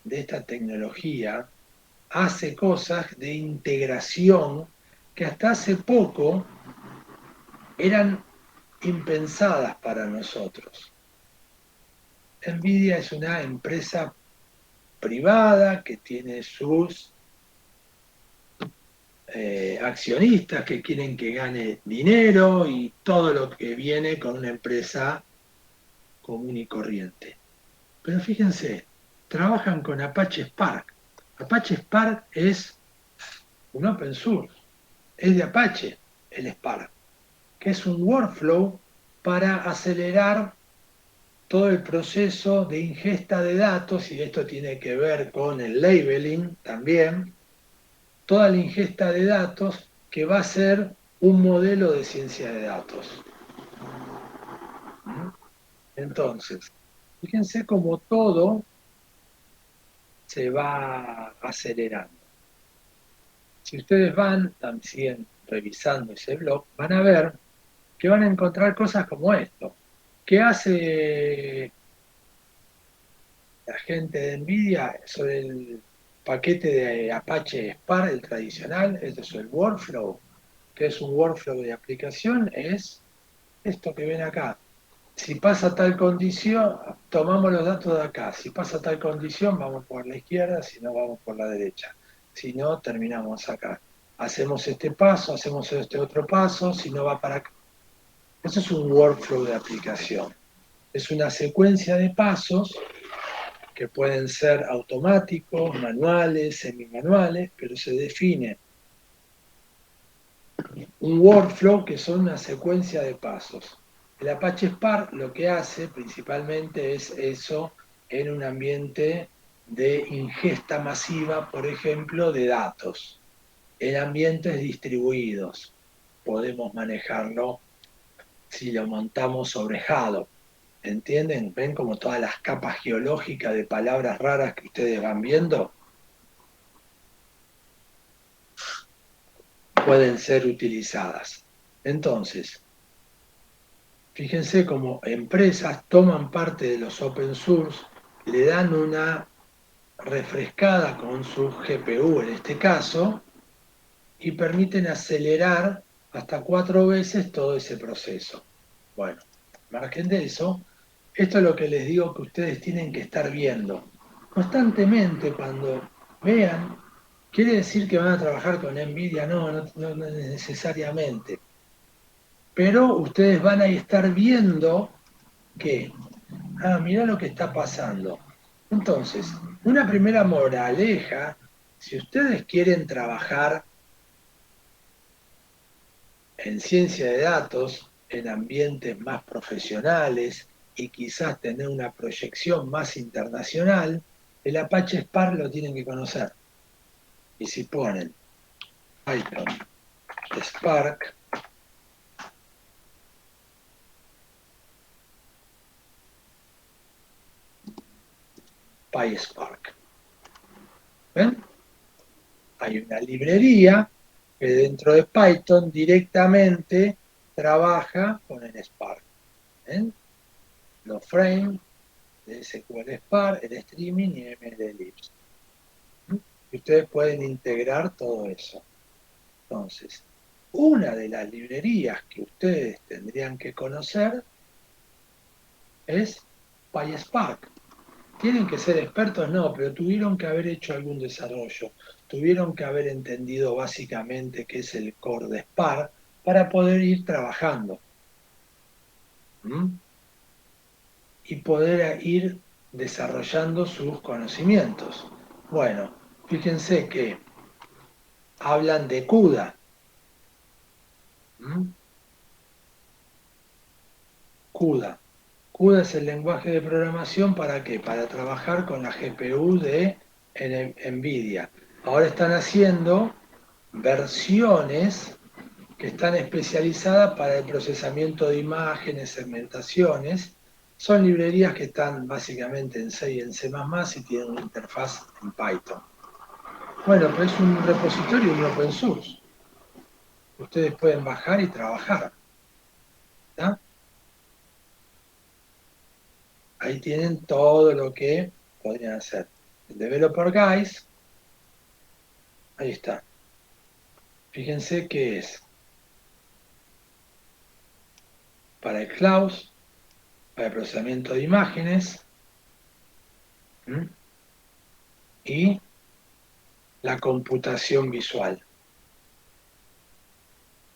de esta tecnología hace cosas de integración que hasta hace poco eran impensadas para nosotros. Nvidia es una empresa privada que tiene sus accionistas que quieren que gane dinero y todo lo que viene con una empresa común y corriente. Pero fíjense, trabajan con Apache Spark. Apache Spark es un open source, es de Apache el Spark, que es un workflow para acelerar todo el proceso de ingesta de datos, y esto tiene que ver con el labeling también, toda la ingesta de datos que va a ser un modelo de ciencia de datos. Entonces, fíjense cómo todo se va acelerando. Si ustedes van, también revisando ese blog, van a ver que van a encontrar cosas como esto. ¿Qué hace la gente de NVIDIA sobre el paquete de Apache Spark, el tradicional? Este es el workflow. ¿Qué es un workflow de aplicación? Es esto que ven acá. Si pasa tal condición, tomamos los datos de acá. Si pasa tal condición, vamos por la izquierda, si no, vamos por la derecha. Si no, terminamos acá. Hacemos este paso, hacemos este otro paso, si no va para acá. Eso es un workflow de aplicación. Es una secuencia de pasos que pueden ser automáticos, manuales, semimanuales, pero se define un workflow que son una secuencia de pasos. El Apache Spark lo que hace principalmente es eso en un ambiente de ingesta masiva, por ejemplo, de datos. En ambientes distribuidos podemos manejarlo si lo montamos sobre Hadoop. ¿Entienden? ¿Ven como todas las capas geológicas de palabras raras que ustedes van viendo pueden ser utilizadas? Entonces, fíjense cómo empresas toman parte de los open source, le dan una refrescada con su GPU en este caso, y permiten acelerar hasta 4 veces todo ese proceso. Bueno, margen de eso, esto es lo que les digo que ustedes tienen que estar viendo. Constantemente cuando vean, ¿quiere decir que van a trabajar con NVIDIA? No, no necesariamente. Pero ustedes van a estar viendo que, mirá lo que está pasando. Entonces, una primera moraleja, si ustedes quieren trabajar en ciencia de datos, en ambientes más profesionales y quizás tener una proyección más internacional, el Apache Spark lo tienen que conocer. Y si ponen Python Spark, PySpark. ¿Ven? Hay una librería que dentro de Python directamente trabaja con el Spark. ¿Ven? Los frames de SQL Spark, el streaming y MLlibs. Y ustedes pueden integrar todo eso. Entonces, una de las librerías que ustedes tendrían que conocer es PySpark. ¿Tienen que ser expertos? No, pero tuvieron que haber hecho algún desarrollo, tuvieron que haber entendido básicamente qué es el core de Spark para poder ir trabajando. Y poder ir desarrollando sus conocimientos. Bueno, fíjense que hablan de CUDA. CUDA. CUDA es el lenguaje de programación ¿para qué? Para trabajar con la GPU de NVIDIA. Ahora están haciendo versiones que están especializadas para el procesamiento de imágenes, segmentaciones. Son librerías que están básicamente en C y en C++ y tienen una interfaz en Python. Bueno, pues es un repositorio de open source. Ustedes pueden bajar y trabajar. ¿Está? Ahí tienen todo lo que podrían hacer. El Developer Guys, ahí está. Fíjense que es para el cloud, para el procesamiento de imágenes y la computación visual.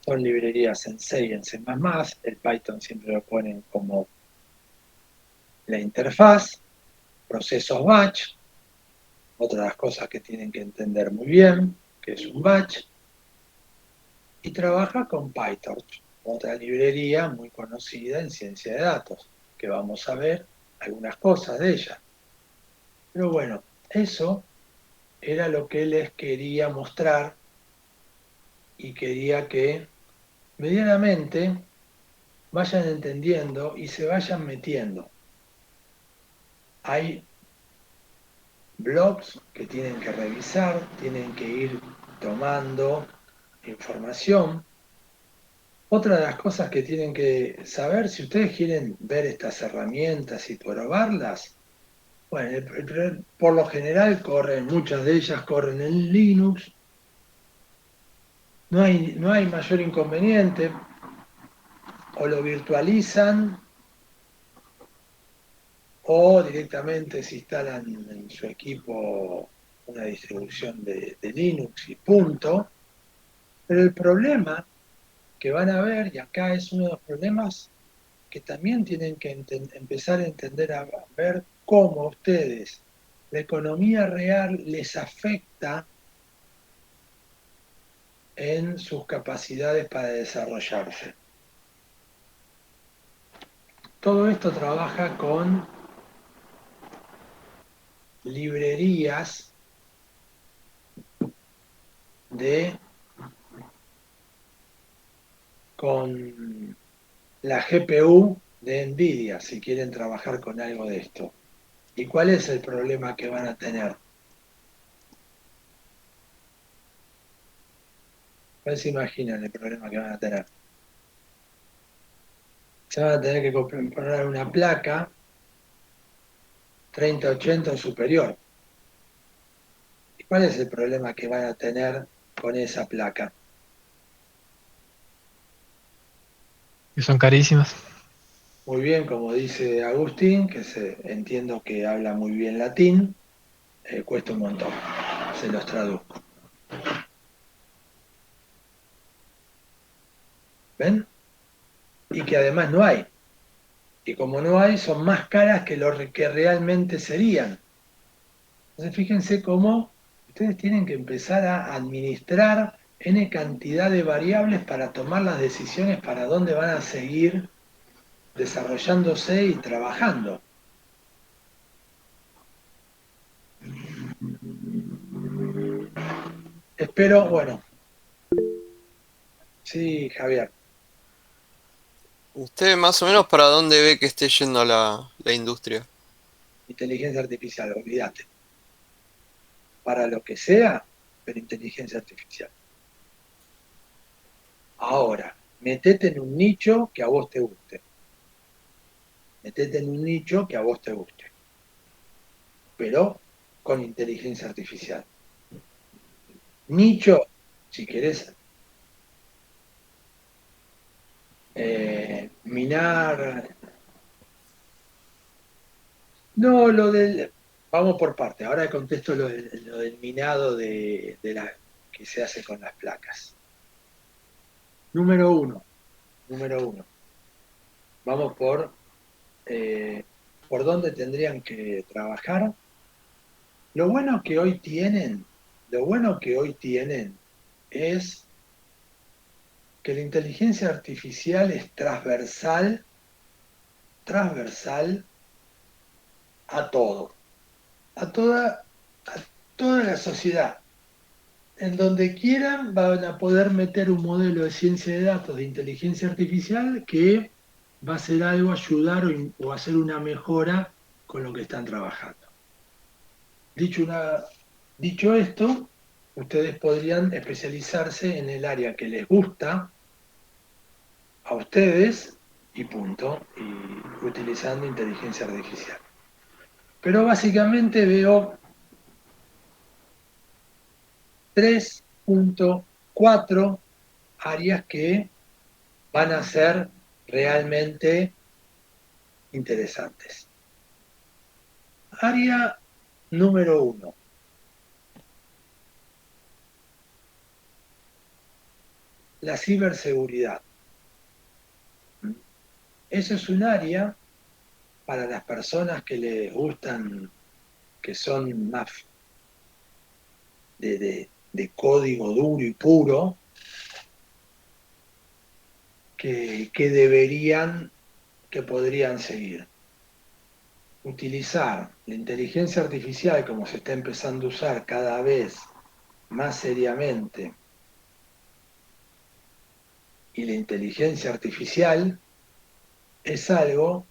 Son librerías en C y en C++, el Python siempre lo ponen como la interfaz, procesos batch, otra de las cosas que tienen que entender muy bien, que es un batch, y trabaja con PyTorch, otra librería muy conocida en ciencia de datos, que vamos a ver algunas cosas de ella. Pero bueno, eso era lo que les quería mostrar y quería que medianamente vayan entendiendo y se vayan metiendo. Hay blogs que tienen que revisar, tienen que ir tomando información. Otra de las cosas que tienen que saber, si ustedes quieren ver estas herramientas y probarlas, bueno, por lo general corren, muchas de ellas corren en Linux, no hay mayor inconveniente, o lo virtualizan o directamente se instalan en su equipo una distribución de Linux y punto. Pero el problema que van a ver, y acá es uno de los problemas que también tienen que empezar a entender, a ver cómo a ustedes la economía real les afecta en sus capacidades para desarrollarse. Todo esto trabaja con librerías con la GPU de NVIDIA, si quieren trabajar con algo de esto. ¿Y cuál es el problema que van a tener? ¿Cuál se imaginan el problema que van a tener? Se van a tener que comprar una placa 3080 o superior. ¿Y cuál es el problema que van a tener con esa placa? Que son carísimas. Muy bien, como dice Agustín, entiendo que habla muy bien latín, cuesta un montón. Se los traduzco. ¿Ven? Y que además no hay. Y como no hay, son más caras que lo que realmente serían. Entonces fíjense cómo ustedes tienen que empezar a administrar N cantidad de variables para tomar las decisiones para dónde van a seguir desarrollándose y trabajando. Espero, bueno, sí, Javier, ¿Usted más o menos para dónde ve que esté yendo la industria? inteligencia artificial, olvídate. Para lo que sea, pero inteligencia artificial. Ahora, metete en un nicho que a vos te guste. Metete en un nicho que a vos te guste. Pero con inteligencia artificial. Nicho, si querés minar. No, vamos por parte. Ahora contesto lo del minado que se hace con las placas. Número uno. Vamos por dónde tendrían que trabajar. Lo bueno que hoy tienen, es que la inteligencia artificial es transversal a todo, a toda la sociedad. En donde quieran van a poder meter un modelo de ciencia de datos de inteligencia artificial que va a ser algo, ayudar o hacer una mejora con lo que están trabajando. Dicho esto, ustedes podrían especializarse en el área que les gusta a ustedes y punto, y utilizando inteligencia artificial. Pero básicamente veo 3.4 áreas que van a ser realmente interesantes. Área número 1. la ciberseguridad. Eso es un área para las personas que les gustan, que son más de código duro y puro, que podrían seguir. Utilizar la inteligencia artificial como se está empezando a usar cada vez más seriamente, y la inteligencia artificial es algo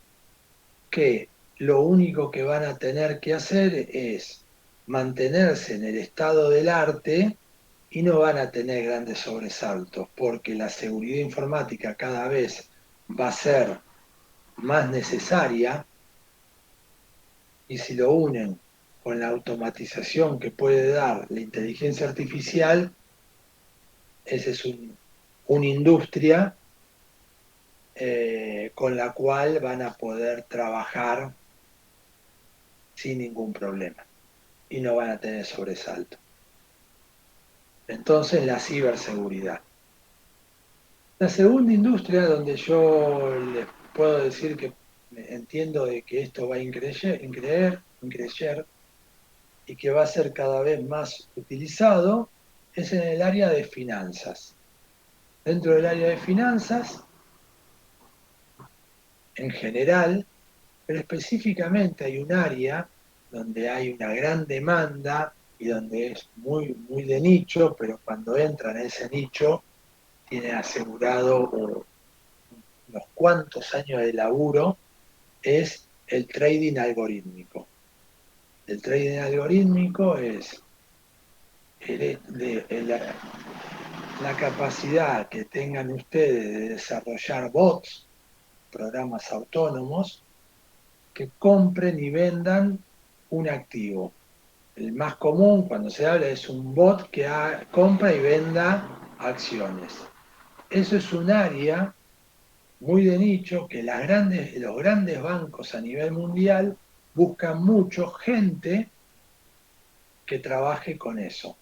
que lo único que van a tener que hacer es mantenerse en el estado del arte y no van a tener grandes sobresaltos, porque la seguridad informática cada vez va a ser más necesaria, y si lo unen con la automatización que puede dar la inteligencia artificial, esa es una industria con la cual van a poder trabajar sin ningún problema y no van a tener sobresalto. Entonces, la ciberseguridad. La segunda industria donde yo les puedo decir que entiendo de que esto va a increcer y que va a ser cada vez más utilizado es en el área de finanzas. Dentro del área de finanzas, en general, pero específicamente hay un área donde hay una gran demanda y donde es muy, muy de nicho, pero cuando entran en ese nicho tiene asegurado unos cuantos años de laburo, es el trading algorítmico. El trading algorítmico es la capacidad que tengan ustedes de desarrollar bots, programas autónomos, que compren y vendan un activo. El más común cuando se habla es un bot que compra y venda acciones. Eso es un área muy de nicho que los grandes bancos a nivel mundial buscan mucho gente que trabaje con eso.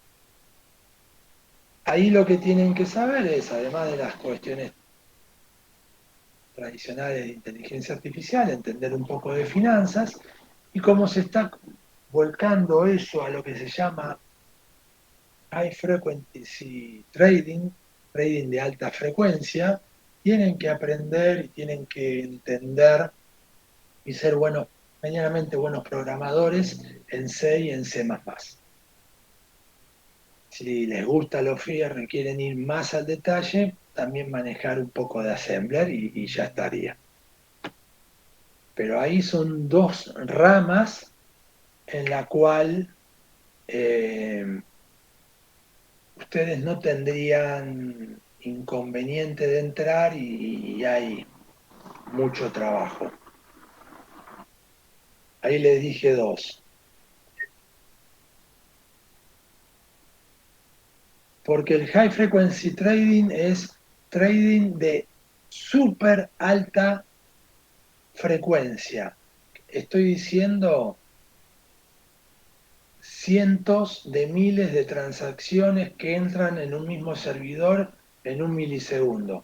Ahí lo que tienen que saber es, además de las cuestiones tradicionales de inteligencia artificial, entender un poco de finanzas y cómo se está volcando eso a lo que se llama high frequency trading, trading de alta frecuencia. Tienen que aprender y tienen que entender y ser medianamente buenos programadores en C y en C++. Si les gusta lo frío y quieren ir más al detalle, también manejar un poco de assembler y ya estaría. Pero ahí son dos ramas en la cual ustedes no tendrían inconveniente de entrar y hay mucho trabajo. Ahí les dije dos. Porque el high frequency trading es trading de súper alta frecuencia. Estoy diciendo cientos de miles de transacciones que entran en un mismo servidor en un milisegundo.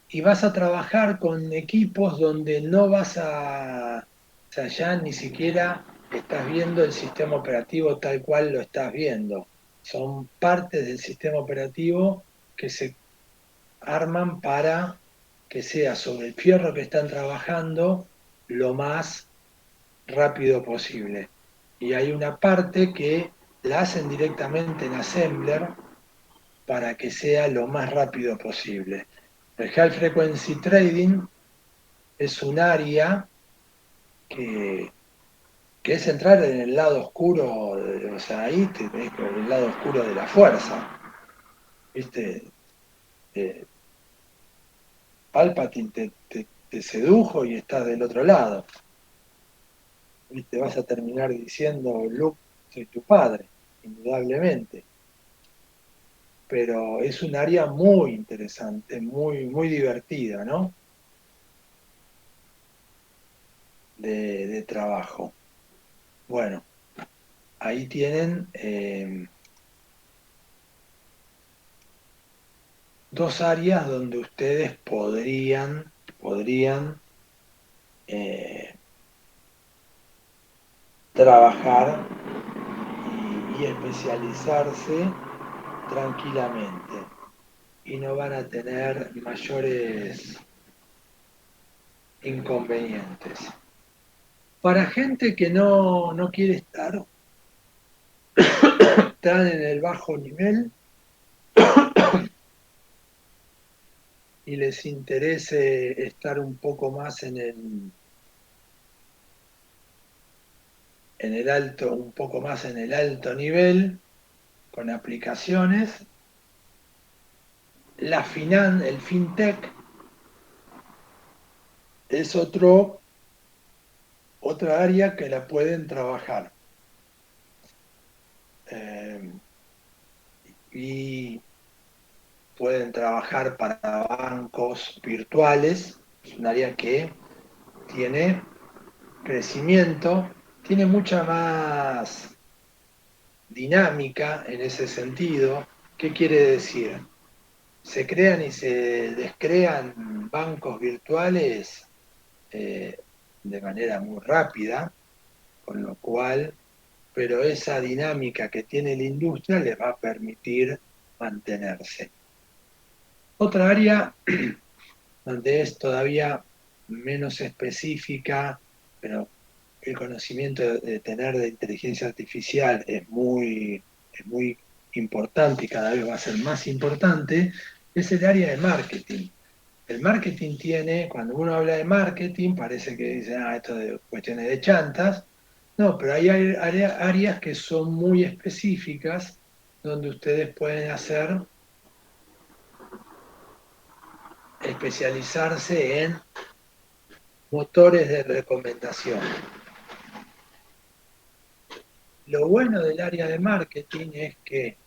Y vas a trabajar con equipos donde no vas o sea, ya ni siquiera estás viendo el sistema operativo tal cual lo estás viendo. Son partes del sistema operativo que se arman para que sea sobre el fierro que están trabajando lo más rápido posible. Y hay una parte que la hacen directamente en Assembler para que sea lo más rápido posible. El High Frequency Trading es un área que, que es entrar en el lado oscuro, o sea, ahí tenés el lado oscuro de la fuerza. ¿Viste? Eh, Palpatine te sedujo y estás del otro lado. ¿Viste? Vas a terminar diciendo, Luke, soy tu padre, indudablemente. Pero es un área muy interesante, muy, muy divertida, ¿no? De trabajo. Bueno, ahí tienen dos áreas donde ustedes podrían trabajar y especializarse tranquilamente y no van a tener mayores inconvenientes. Para gente que no quiere estar tan en el bajo nivel y les interese estar un poco más en el alto, un poco más en el alto nivel, con aplicaciones, el fintech es otra área que la pueden trabajar. Y pueden trabajar para bancos virtuales, es un área que tiene crecimiento, tiene mucha más dinámica en ese sentido. ¿Qué quiere decir? Se crean y se descrean bancos virtuales de manera muy rápida, con lo cual, pero esa dinámica que tiene la industria les va a permitir mantenerse. Otra área donde es todavía menos específica, pero el conocimiento de tener de inteligencia artificial es muy importante y cada vez va a ser más importante, es el área de marketing. El marketing tiene, cuando uno habla de marketing, parece que dice, esto de cuestiones de chantas. No, pero hay áreas que son muy específicas donde ustedes pueden especializarse en motores de recomendación. Lo bueno del área de marketing es que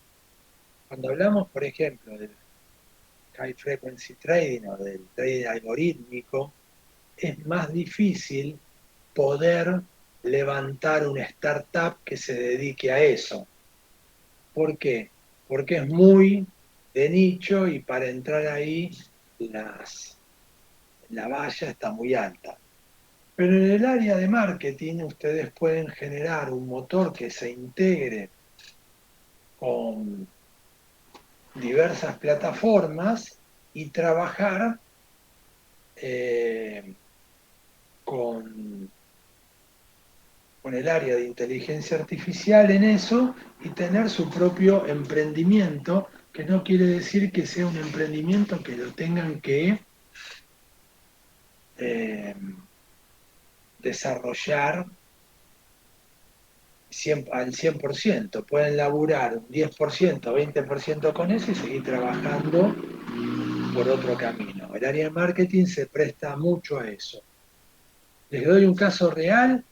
cuando hablamos, por ejemplo, del high frequency trading o del trading algorítmico, es más difícil poder levantar una startup que se dedique a eso. ¿Por qué? Porque es muy de nicho y para entrar ahí la valla está muy alta. Pero en el área de marketing ustedes pueden generar un motor que se integre con diversas plataformas y trabajar con el área de inteligencia artificial en eso y tener su propio emprendimiento, que no quiere decir que sea un emprendimiento que lo tengan que desarrollar al 100%. Pueden laburar un 10%, 20% con eso y seguir trabajando por otro camino. El área de marketing se presta mucho a eso. Les doy un caso real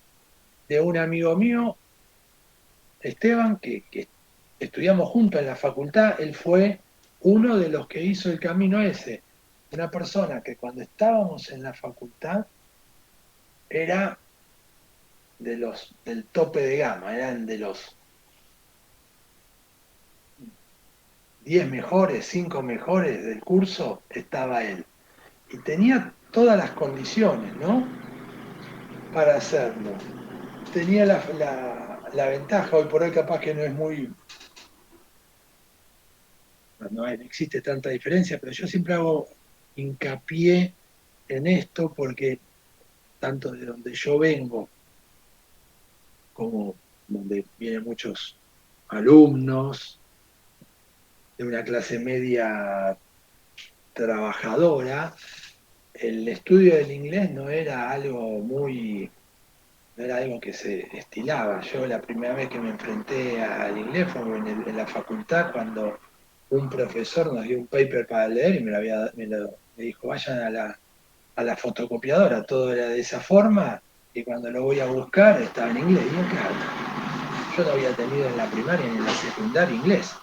de un amigo mío, Esteban, que estudiamos juntos en la facultad. Él fue uno de los que hizo el camino ese. Una persona que cuando estábamos en la facultad era del tope de gama, eran de los 10 mejores, 5 mejores del curso, estaba él. Y tenía todas las condiciones, ¿no? Para hacerlo. Tenía la ventaja, hoy por hoy capaz que no es muy, no existe tanta diferencia, pero yo siempre hago hincapié en esto porque tanto de donde yo vengo como donde vienen muchos alumnos de una clase media trabajadora, el estudio del inglés no era algo que se estilaba. Yo la primera vez que me enfrenté al inglés fue en la facultad cuando un profesor nos dio un paper para leer y me dijo, vayan a la fotocopiadora, todo era de esa forma, y cuando lo voy a buscar estaba en inglés. Digo, claro, yo no había tenido en la primaria ni en la secundaria inglés.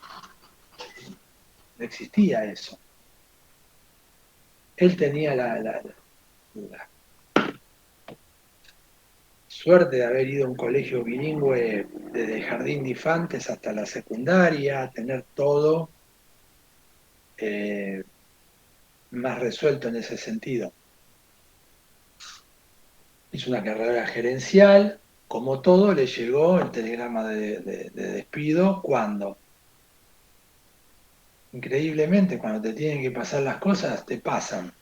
No existía eso. Él tenía la suerte de haber ido a un colegio bilingüe desde el jardín de infantes hasta la secundaria, tener todo más resuelto en ese sentido. Hizo una carrera gerencial, como todo, le llegó el telegrama de despido cuando, increíblemente, cuando te tienen que pasar las cosas, te pasan.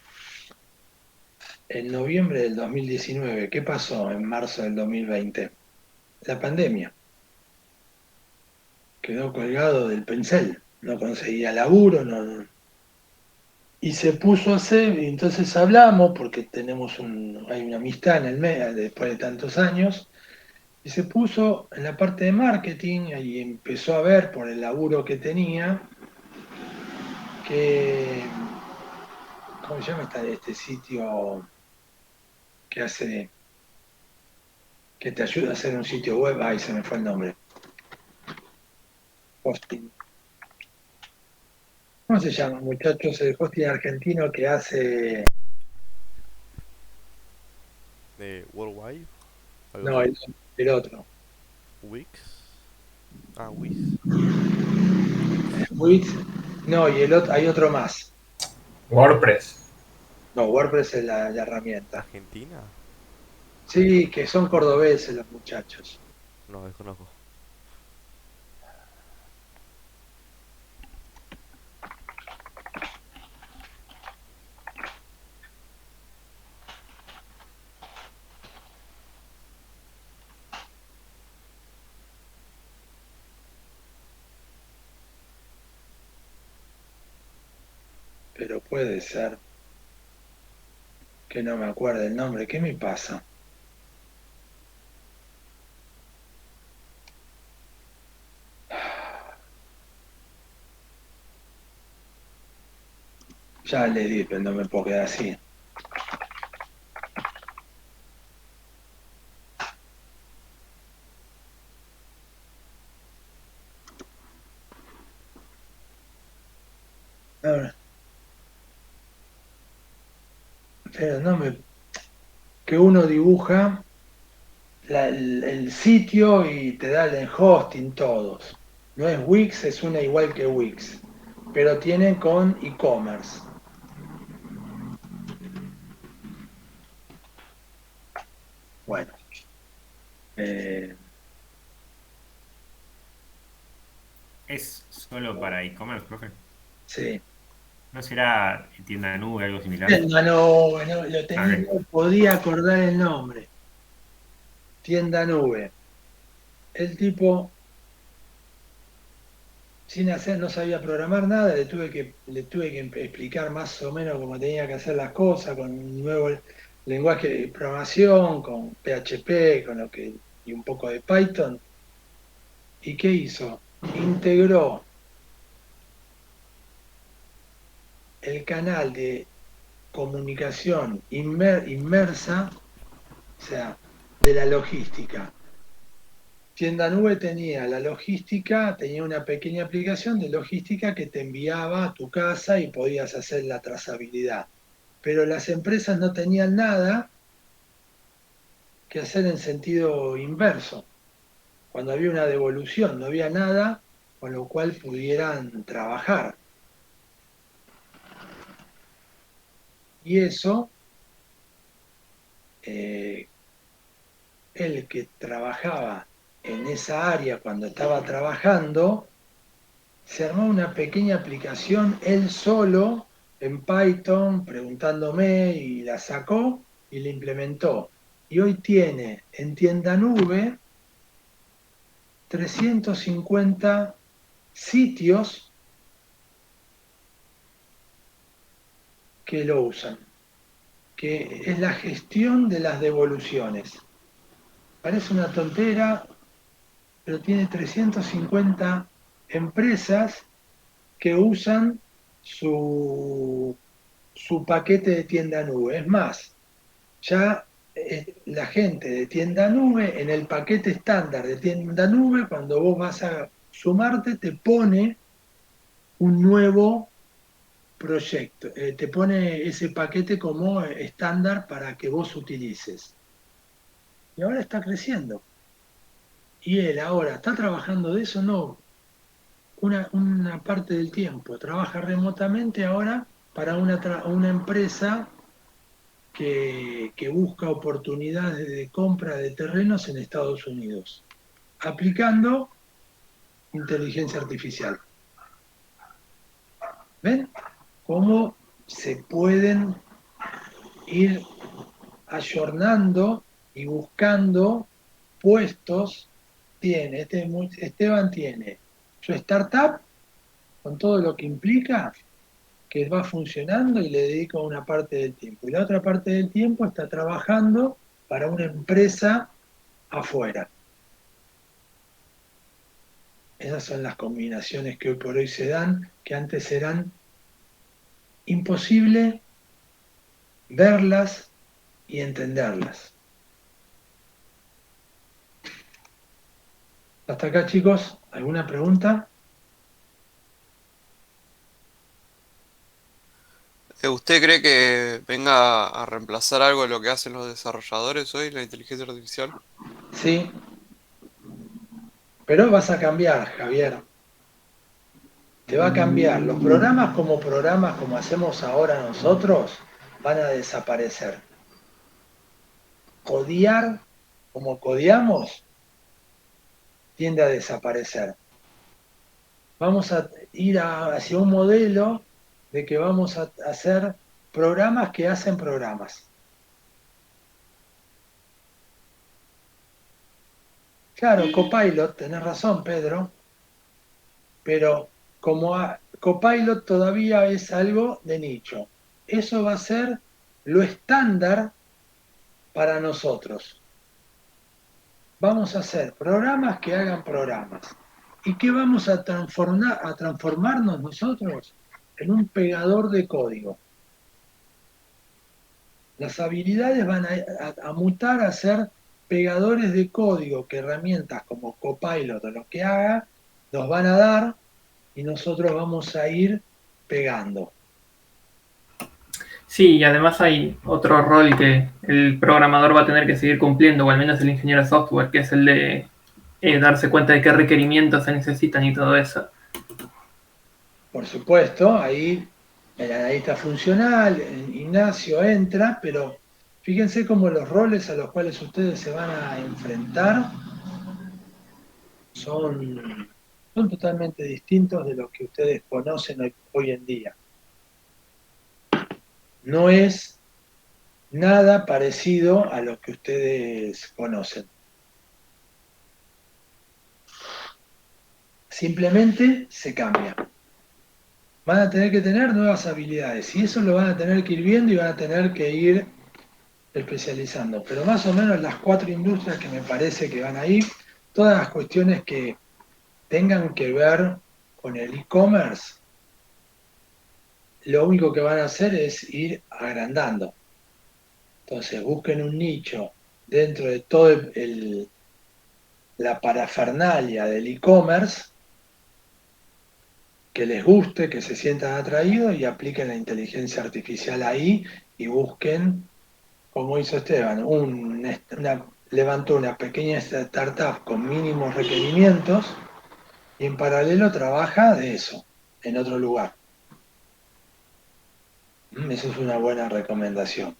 En noviembre del 2019, ¿qué pasó en marzo del 2020? La pandemia. Quedó colgado del pincel, no conseguía laburo, y se puso a hacer, y entonces hablamos, porque hay una amistad en el medio después de tantos años, y se puso en la parte de marketing y empezó a ver por el laburo que tenía que, ¿cómo se llama este sitio que hace, que te ayuda a hacer un sitio web? Ay, se me fue el nombre. Hosting. ¿Cómo se llama, muchachos? El hosting argentino que hace. Worldwide, algo No, así. el otro. Wix. Ah, Wiz. Wix. No, y el otro, hay otro más. WordPress. No, WordPress es la herramienta. Argentina. Sí, que son cordobeses los muchachos. No, desconozco. Pero puede ser que no me acuerde el nombre. ¿Qué me pasa? Ya le di, pero no me puedo quedar así. A ver. Pero no me. Que uno dibuja el sitio y te da el hosting todos. No es Wix, es una igual que Wix. Pero tienen con e-commerce. Bueno. eh, ¿Es solo para e-commerce, profe? sí. ¿No será tienda de nube, algo similar? Tienda Nube, no, lo Ah, tenía, ok. no podía acordar el nombre. Tienda Nube. El tipo, sin hacer, no sabía programar nada, le tuve que explicar más o menos cómo tenía que hacer las cosas, con un nuevo lenguaje de programación, con PHP, y un poco de Python. ¿Y qué hizo? Integró el canal de comunicación inmersa, o sea, de la logística. Tienda Nube tenía la logística, tenía una pequeña aplicación de logística que te enviaba a tu casa y podías hacer la trazabilidad. Pero las empresas no tenían nada que hacer en sentido inverso. Cuando había una devolución, no había nada con lo cual pudieran trabajar. Y eso, el que trabajaba en esa área cuando estaba trabajando, se armó una pequeña aplicación él solo en Python, preguntándome, y la sacó y la implementó. Y hoy tiene en tienda nube 350 sitios que lo usan, que es la gestión de las devoluciones. Parece una tontera, pero tiene 350 empresas que usan su paquete de tienda nube. Es más, ya la gente de tienda nube, en el paquete estándar de tienda nube, cuando vos vas a sumarte, te pone un nuevo proyecto, te pone ese paquete como estándar para que vos utilices. Y ahora está creciendo. Y él ahora está trabajando de eso, no, una parte del tiempo. Trabaja remotamente ahora para una empresa que busca oportunidades de compra de terrenos en Estados Unidos, aplicando inteligencia artificial. ¿Ven cómo se pueden ir ayornando y buscando puestos? Esteban tiene su startup con todo lo que implica, que va funcionando y le dedica una parte del tiempo. Y la otra parte del tiempo está trabajando para una empresa afuera. Esas son las combinaciones que hoy por hoy se dan, que antes eran imposible verlas y entenderlas. Hasta acá, chicos, ¿alguna pregunta? ¿Usted cree que venga a reemplazar algo de lo que hacen los desarrolladores hoy, la inteligencia artificial? Sí, pero vas a cambiar, Javier. Te va a cambiar. Los programas como hacemos ahora nosotros van a desaparecer. Codear como codeamos tiende a desaparecer. Vamos a ir hacia un modelo de que vamos a hacer programas que hacen programas. Claro, Copilot, tenés razón, Pedro, pero como Copilot todavía es algo de nicho. Eso va a ser lo estándar para nosotros. Vamos a hacer programas que hagan programas. ¿Y qué vamos a transformarnos nosotros? En un pegador de código. Las habilidades van a mutar a ser pegadores de código que herramientas como Copilot o lo que haga nos van a dar y nosotros vamos a ir pegando. Sí, y además hay otro rol que el programador va a tener que seguir cumpliendo, o al menos el ingeniero de software, que es el de darse cuenta de qué requerimientos se necesitan y todo eso. Por supuesto, ahí el analista funcional, Ignacio entra, pero fíjense cómo los roles a los cuales ustedes se van a enfrentar son totalmente distintos de los que ustedes conocen hoy en día. No es nada parecido a lo que ustedes conocen. Simplemente se cambia. Van a tener que tener nuevas habilidades y eso lo van a tener que ir viendo y van a tener que ir especializando. Pero más o menos las 4 industrias que me parece que van a ir, todas las cuestiones que tengan que ver con el e-commerce, lo único que van a hacer es ir agrandando. Entonces busquen un nicho dentro de todo la parafernalia del e-commerce que les guste, que se sientan atraídos y apliquen la inteligencia artificial ahí y busquen, como hizo Esteban, levantó una pequeña startup con mínimos requerimientos y en paralelo trabaja de eso, en otro lugar. Eso es una buena recomendación.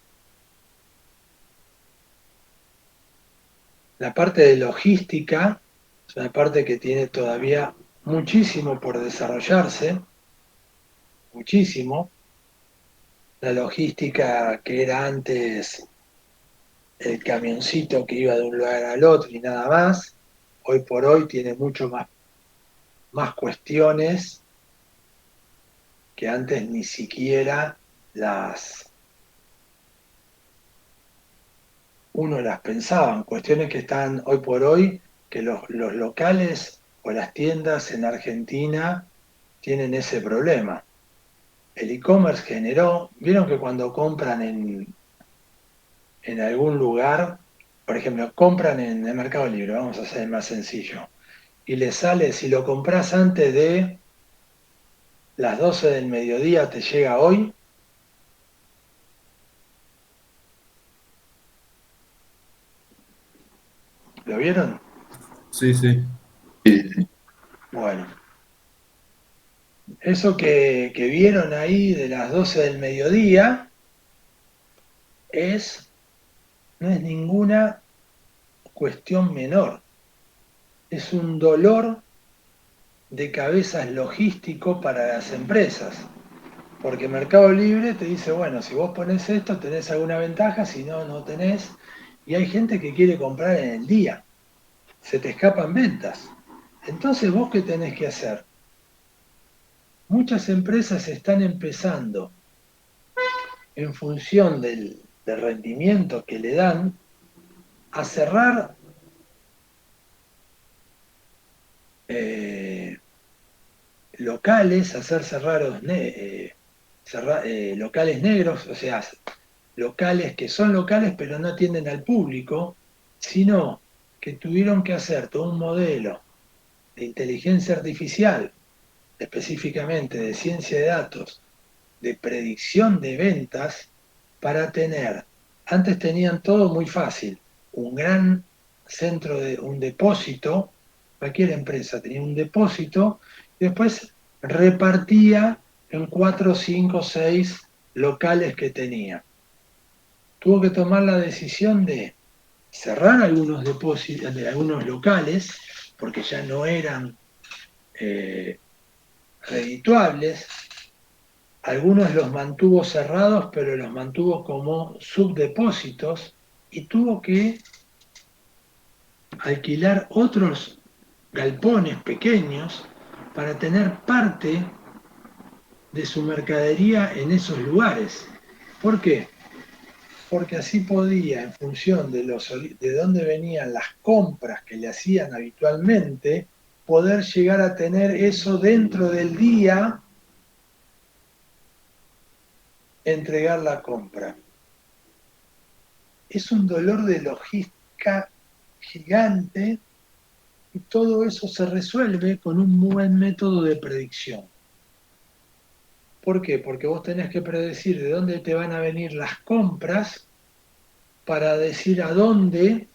La parte de logística es una parte que tiene todavía muchísimo por desarrollarse, muchísimo. La logística que era antes el camioncito que iba de un lugar al otro y nada más, hoy por hoy tiene mucho más cuestiones que antes ni siquiera uno las pensaba, cuestiones que están hoy por hoy, que los locales o las tiendas en Argentina tienen ese problema. El e-commerce generó, vieron que cuando compran en algún lugar, por ejemplo, compran en el Mercado Libre, vamos a hacer más sencillo, y les sale, si lo compras antes de las 12 del mediodía, te llega hoy. ¿Lo vieron? Sí, sí. Bueno. Eso que vieron ahí de las 12 del mediodía no es ninguna cuestión menor. Es un dolor de cabezas logístico para las empresas. Porque Mercado Libre te dice, bueno, si vos pones esto, tenés alguna ventaja, si no, no tenés. Y hay gente que quiere comprar en el día. Se te escapan ventas. Entonces, ¿vos qué tenés que hacer? Muchas empresas están empezando, en función del rendimiento que le dan, a cerrar locales, hacer locales negros, o sea, locales que son locales pero no atienden al público, sino que tuvieron que hacer todo un modelo de inteligencia artificial, específicamente de ciencia de datos, de predicción de ventas, para tener, antes tenían todo muy fácil, un gran centro de un depósito, cualquier empresa tenía un depósito, y después repartía en 4, 5, 6 locales que tenía. Tuvo que tomar la decisión de cerrar algunos depósitos, de algunos locales, porque ya no eran redituables. Algunos los mantuvo cerrados, pero los mantuvo como subdepósitos, y tuvo que alquilar otros galpones pequeños para tener parte de su mercadería en esos lugares. ¿Por qué? Porque así podía, en función de dónde venían las compras que le hacían habitualmente, poder llegar a tener eso dentro del día, entregar la compra. Es un dolor de logística gigante, y todo eso se resuelve con un buen método de predicción. ¿Por qué? Porque vos tenés que predecir de dónde te van a venir las compras para decir a dónde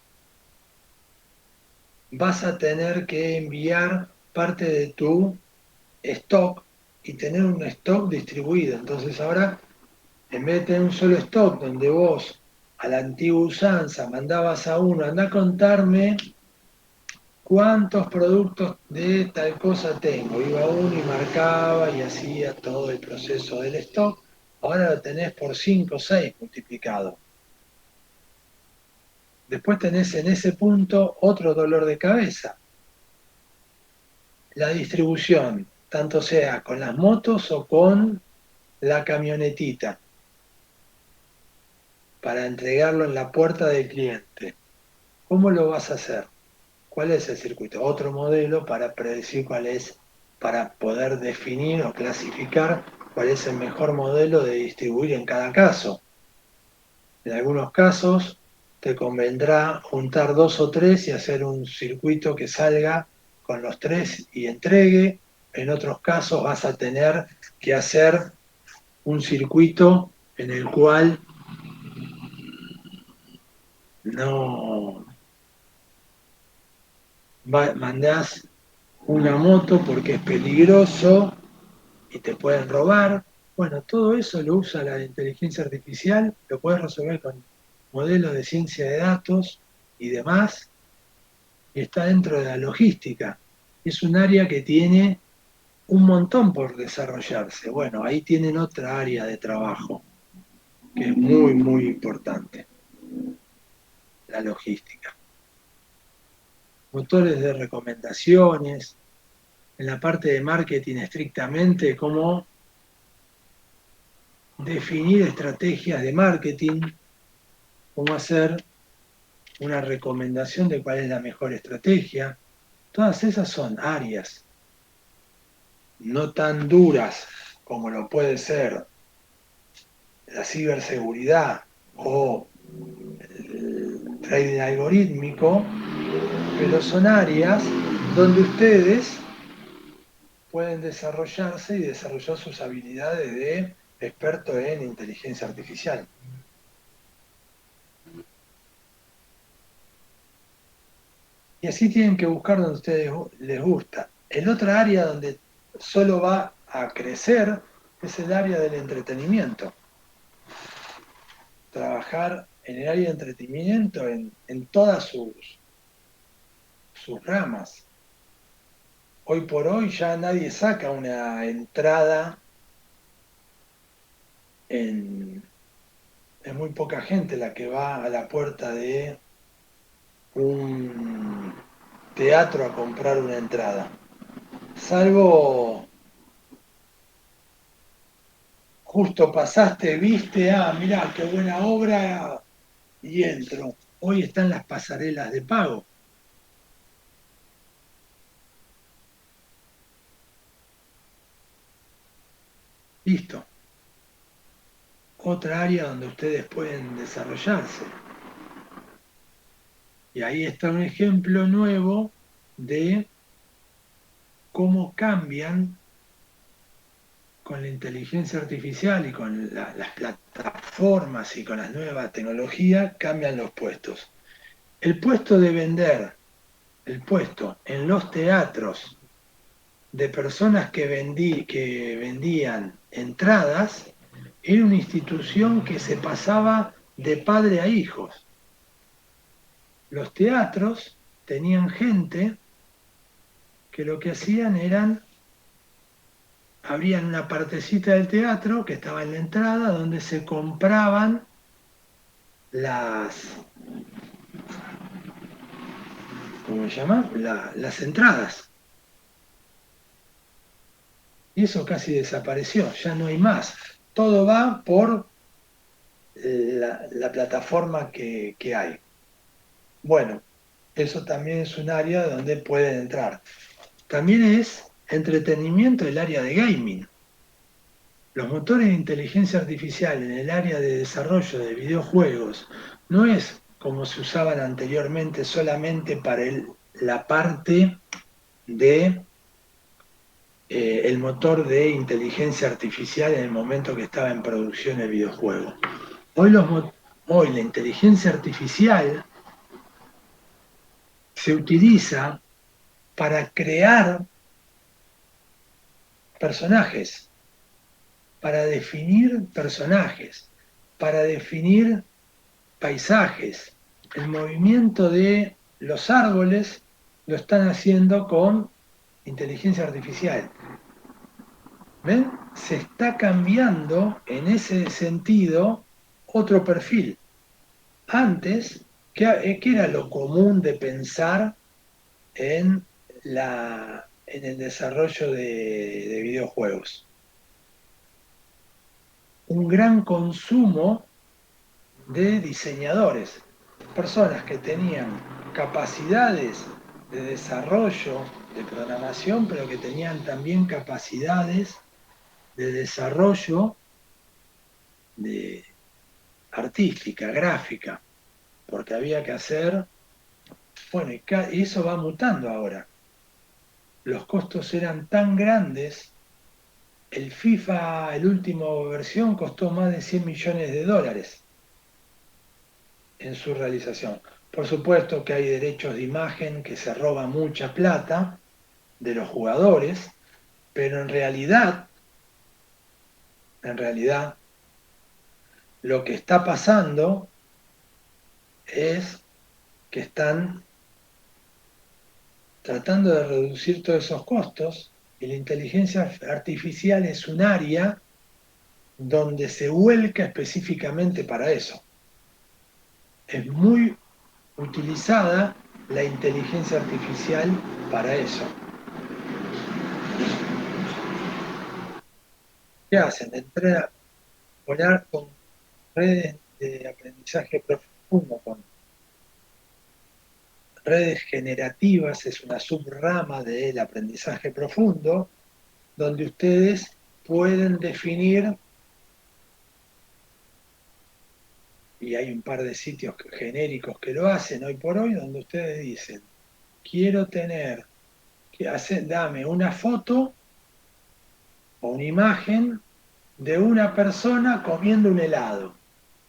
vas a tener que enviar parte de tu stock y tener un stock distribuido. Entonces ahora, en vez de tener un solo stock donde vos a la antigua usanza mandabas a uno, anda a contarme cuántos productos de tal cosa tengo. Iba uno y marcaba y hacía todo el proceso del stock. Ahora lo tenés por 5 o 6 multiplicado. Después tenés en ese punto otro dolor de cabeza. La distribución, tanto sea con las motos o con la camionetita, para entregarlo en la puerta del cliente. ¿Cómo lo vas a hacer? ¿Cuál es el circuito? Otro modelo para predecir cuál es, para poder definir o clasificar cuál es el mejor modelo de distribuir en cada caso. En algunos casos te convendrá juntar 2 o 3 y hacer un circuito que salga con los 3 y entregue. En otros casos vas a tener que hacer un circuito en el cual no mandás una moto porque es peligroso y te pueden robar. Bueno, todo eso lo usa la inteligencia artificial, lo puedes resolver con modelos de ciencia de datos y demás, y está dentro de la logística. Es un área que tiene un montón por desarrollarse. Bueno, ahí tienen otra área de trabajo que es muy, muy importante, la logística. Motores de recomendaciones, en la parte de marketing estrictamente, cómo definir estrategias de marketing, cómo hacer una recomendación de cuál es la mejor estrategia. Todas esas son áreas no tan duras como lo puede ser la ciberseguridad o el trading algorítmico, pero son áreas donde ustedes pueden desarrollarse y desarrollar sus habilidades de experto en inteligencia artificial. Y así tienen que buscar donde a ustedes les gusta. En otra área donde solo va a crecer es el área del entretenimiento. Trabajar en el área de entretenimiento en todas sus ramas. Hoy por hoy ya nadie saca una entrada es muy poca gente la que va a la puerta de un teatro a comprar una entrada. Salvo justo pasaste, viste, mirá, qué buena obra, y entro. Hoy están las pasarelas de pago. Listo. Otra área donde ustedes pueden desarrollarse. Y ahí está un ejemplo nuevo de cómo cambian con la inteligencia artificial y con las plataformas y con las nuevas tecnologías, cambian los puestos. El puesto de vender, el puesto en los teatros de personas que vendían entradas, era una institución que se pasaba de padre a hijos. Los teatros tenían gente que lo que hacían abrían una partecita del teatro que estaba en la entrada donde se compraban ¿cómo se llama? Las entradas. Y eso casi desapareció, ya no hay más. Todo va por la plataforma que hay. Bueno, eso también es un área donde pueden entrar. También es entretenimiento el área de gaming. Los motores de inteligencia artificial en el área de desarrollo de videojuegos no es como se usaban anteriormente solamente para la parte de el motor de inteligencia artificial en el momento que estaba en producción el videojuego. Hoy la inteligencia artificial se utiliza para crear personajes, para definir personajes, para definir paisajes. El movimiento de los árboles lo están haciendo con inteligencia artificial. ¿Ven? Se está cambiando en ese sentido otro perfil. Antes, ¿qué era lo común de pensar en el desarrollo de videojuegos? Un gran consumo de diseñadores, personas que tenían capacidades de desarrollo, de programación, pero que tenían también capacidades de desarrollo de artística, gráfica, porque había que hacer, bueno, y eso va mutando ahora. Los costos eran tan grandes, el FIFA, el último versión, costó más de 100 millones de dólares en su realización. Por supuesto que hay derechos de imagen que se roba mucha plata de los jugadores, pero en realidad, lo que está pasando es que están tratando de reducir todos esos costos, y la inteligencia artificial es un área donde se vuelca específicamente para eso. Es muy utilizada la inteligencia artificial para eso. ¿Qué hacen? Entrenar con redes de aprendizaje profundo, con redes generativas, es una subrama del aprendizaje profundo, donde ustedes pueden definir, y hay un par de sitios genéricos que lo hacen hoy por hoy, donde ustedes dicen, quiero dame una foto o una imagen de una persona comiendo un helado,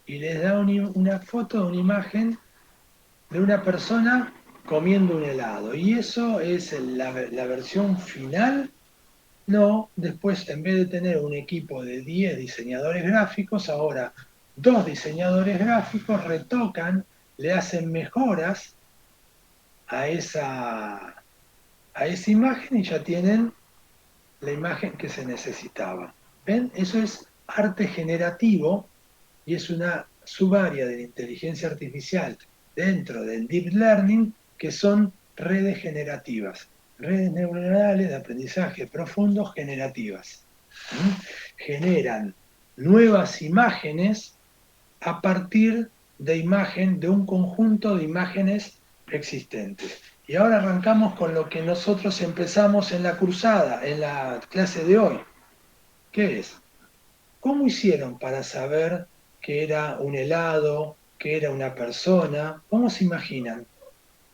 y les da una foto de una imagen de una persona comiendo un helado, y eso es la versión final No, después en vez de tener un equipo de 10 diseñadores gráficos, ahora 2 diseñadores gráficos retocan, le hacen mejoras a esa imagen y ya tienen la imagen que se necesitaba. ¿Ven? Eso es arte generativo y es una subárea de la inteligencia artificial dentro del deep learning que son redes generativas, redes neuronales de aprendizaje profundo generativas. ¿Mm? Generan nuevas imágenes a partir de un conjunto de imágenes existentes. Y ahora arrancamos con lo que nosotros empezamos en la cursada, en la clase de hoy. ¿Qué es? ¿Cómo hicieron para saber que era un helado, que era una persona? ¿Cómo se imaginan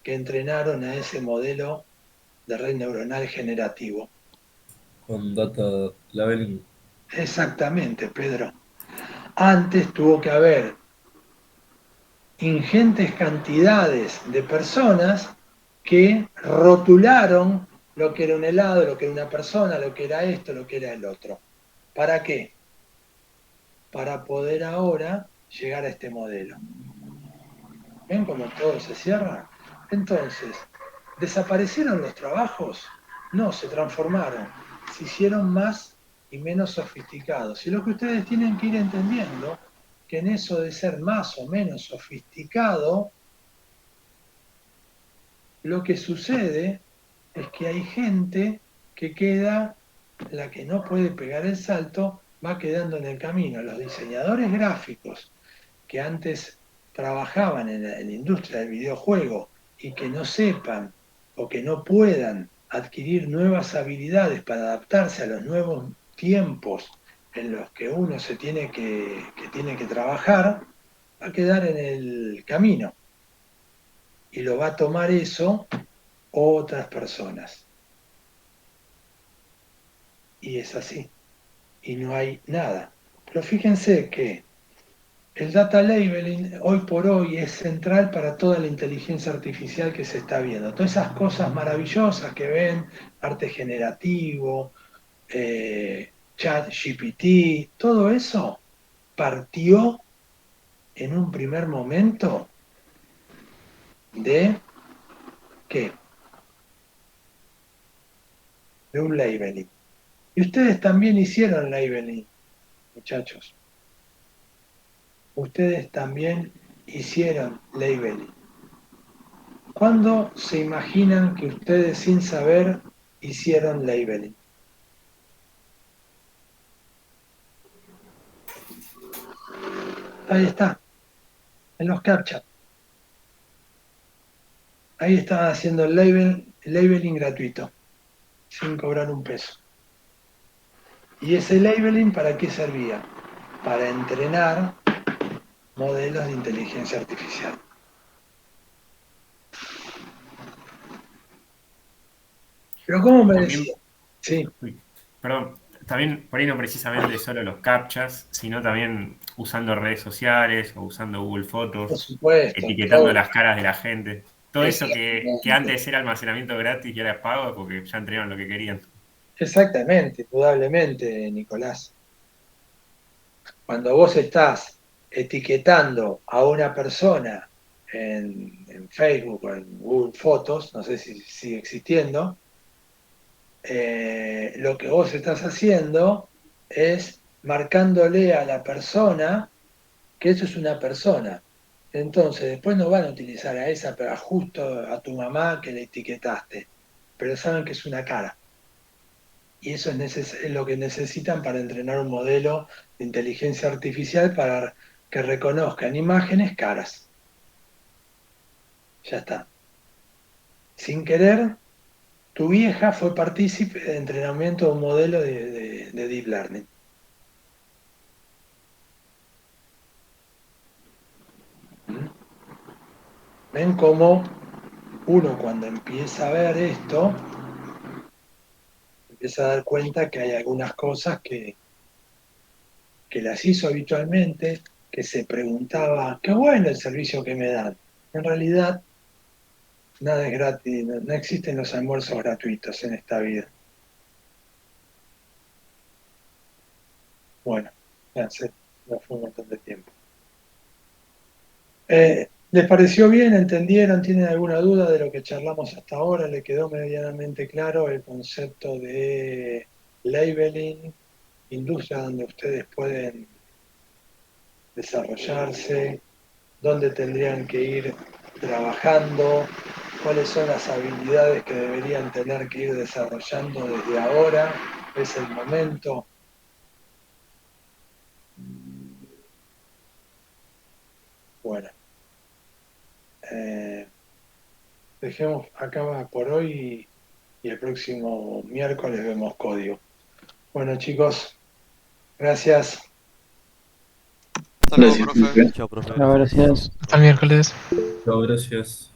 que entrenaron a ese modelo de red neuronal generativo? Con data labeling. Exactamente, Pedro. Antes tuvo que haber ingentes cantidades de personas que rotularon lo que era un helado, lo que era una persona, lo que era esto, lo que era el otro. ¿Para qué? Para poder ahora llegar a este modelo. ¿Ven cómo todo se cierra? Entonces, ¿desaparecieron los trabajos? No, se transformaron. Se hicieron más y menos sofisticados. Y lo que ustedes tienen que ir entendiendo, que en eso de ser más o menos sofisticado, lo que sucede es que hay gente que queda, la que no puede pegar el salto, va quedando en el camino. Los diseñadores gráficos que antes trabajaban en la industria del videojuego y que no sepan o que no puedan adquirir nuevas habilidades para adaptarse a los nuevos tiempos en los que uno se tiene tiene que trabajar, va a quedar en el camino y lo va a tomar eso otras personas. Y es así. Y no hay nada. Pero fíjense que el data labeling hoy por hoy es central para toda la inteligencia artificial que se está viendo. Todas esas cosas maravillosas que ven, arte generativo, chat GPT, todo eso partió en un primer momento de ¿qué? De un labeling. Y ustedes también hicieron labeling, muchachos. Ustedes también hicieron labeling. ¿Cuándo se imaginan que ustedes sin saber hicieron labeling? Ahí está, en los CAPTCHA. Ahí estaban haciendo el labeling gratuito, sin cobrar un peso. ¿Y ese labeling para qué servía? Para entrenar modelos de inteligencia artificial. Pero ¿cómo me También, decía? Sí, uy, perdón, también por ahí no precisamente solo los captchas, sino también usando redes sociales o usando Google por Fotos, supuesto, etiquetando todo. las caras de la gente. Todo eso que Exactamente. antes era almacenamiento gratis y ahora es pago porque ya entregaron lo que querían. Exactamente, indudablemente, Nicolás. Cuando vos estás etiquetando a una persona en Facebook o en Google Fotos, no sé si sigue existiendo, lo que vos estás haciendo es marcándole a la persona que eso es una persona. Entonces, después no van a utilizar a esa, pero justo a tu mamá que le etiquetaste, pero saben que es una cara. Y eso es lo que necesitan para entrenar un modelo de inteligencia artificial para que reconozcan imágenes caras. Ya está. Sin querer, tu vieja fue partícipe de entrenamiento de un modelo de Deep Learning. ¿Mm? ¿Ven cómo uno cuando empieza a ver esto, empieza a dar cuenta que hay algunas cosas que las hizo habitualmente, que se preguntaba, qué bueno el servicio que me dan. En realidad, nada es gratis, no existen los almuerzos gratuitos en esta vida. Bueno, ya sé, ya fue un montón de tiempo. ¿Les pareció bien? ¿Entendieron? ¿Tienen alguna duda de lo que charlamos hasta ahora? ¿Le quedó medianamente claro el concepto de labeling, industria donde ustedes pueden desarrollarse, dónde tendrían que ir trabajando, cuáles son las habilidades que deberían tener que ir desarrollando desde ahora? ¿Es el momento? Bueno, dejemos acá por hoy y el próximo miércoles vemos código. Bueno, chicos, gracias. Hasta luego, Gracias, profe. profe. Chao, profe, No, gracias. gracias. Hasta el miércoles. Chao, gracias.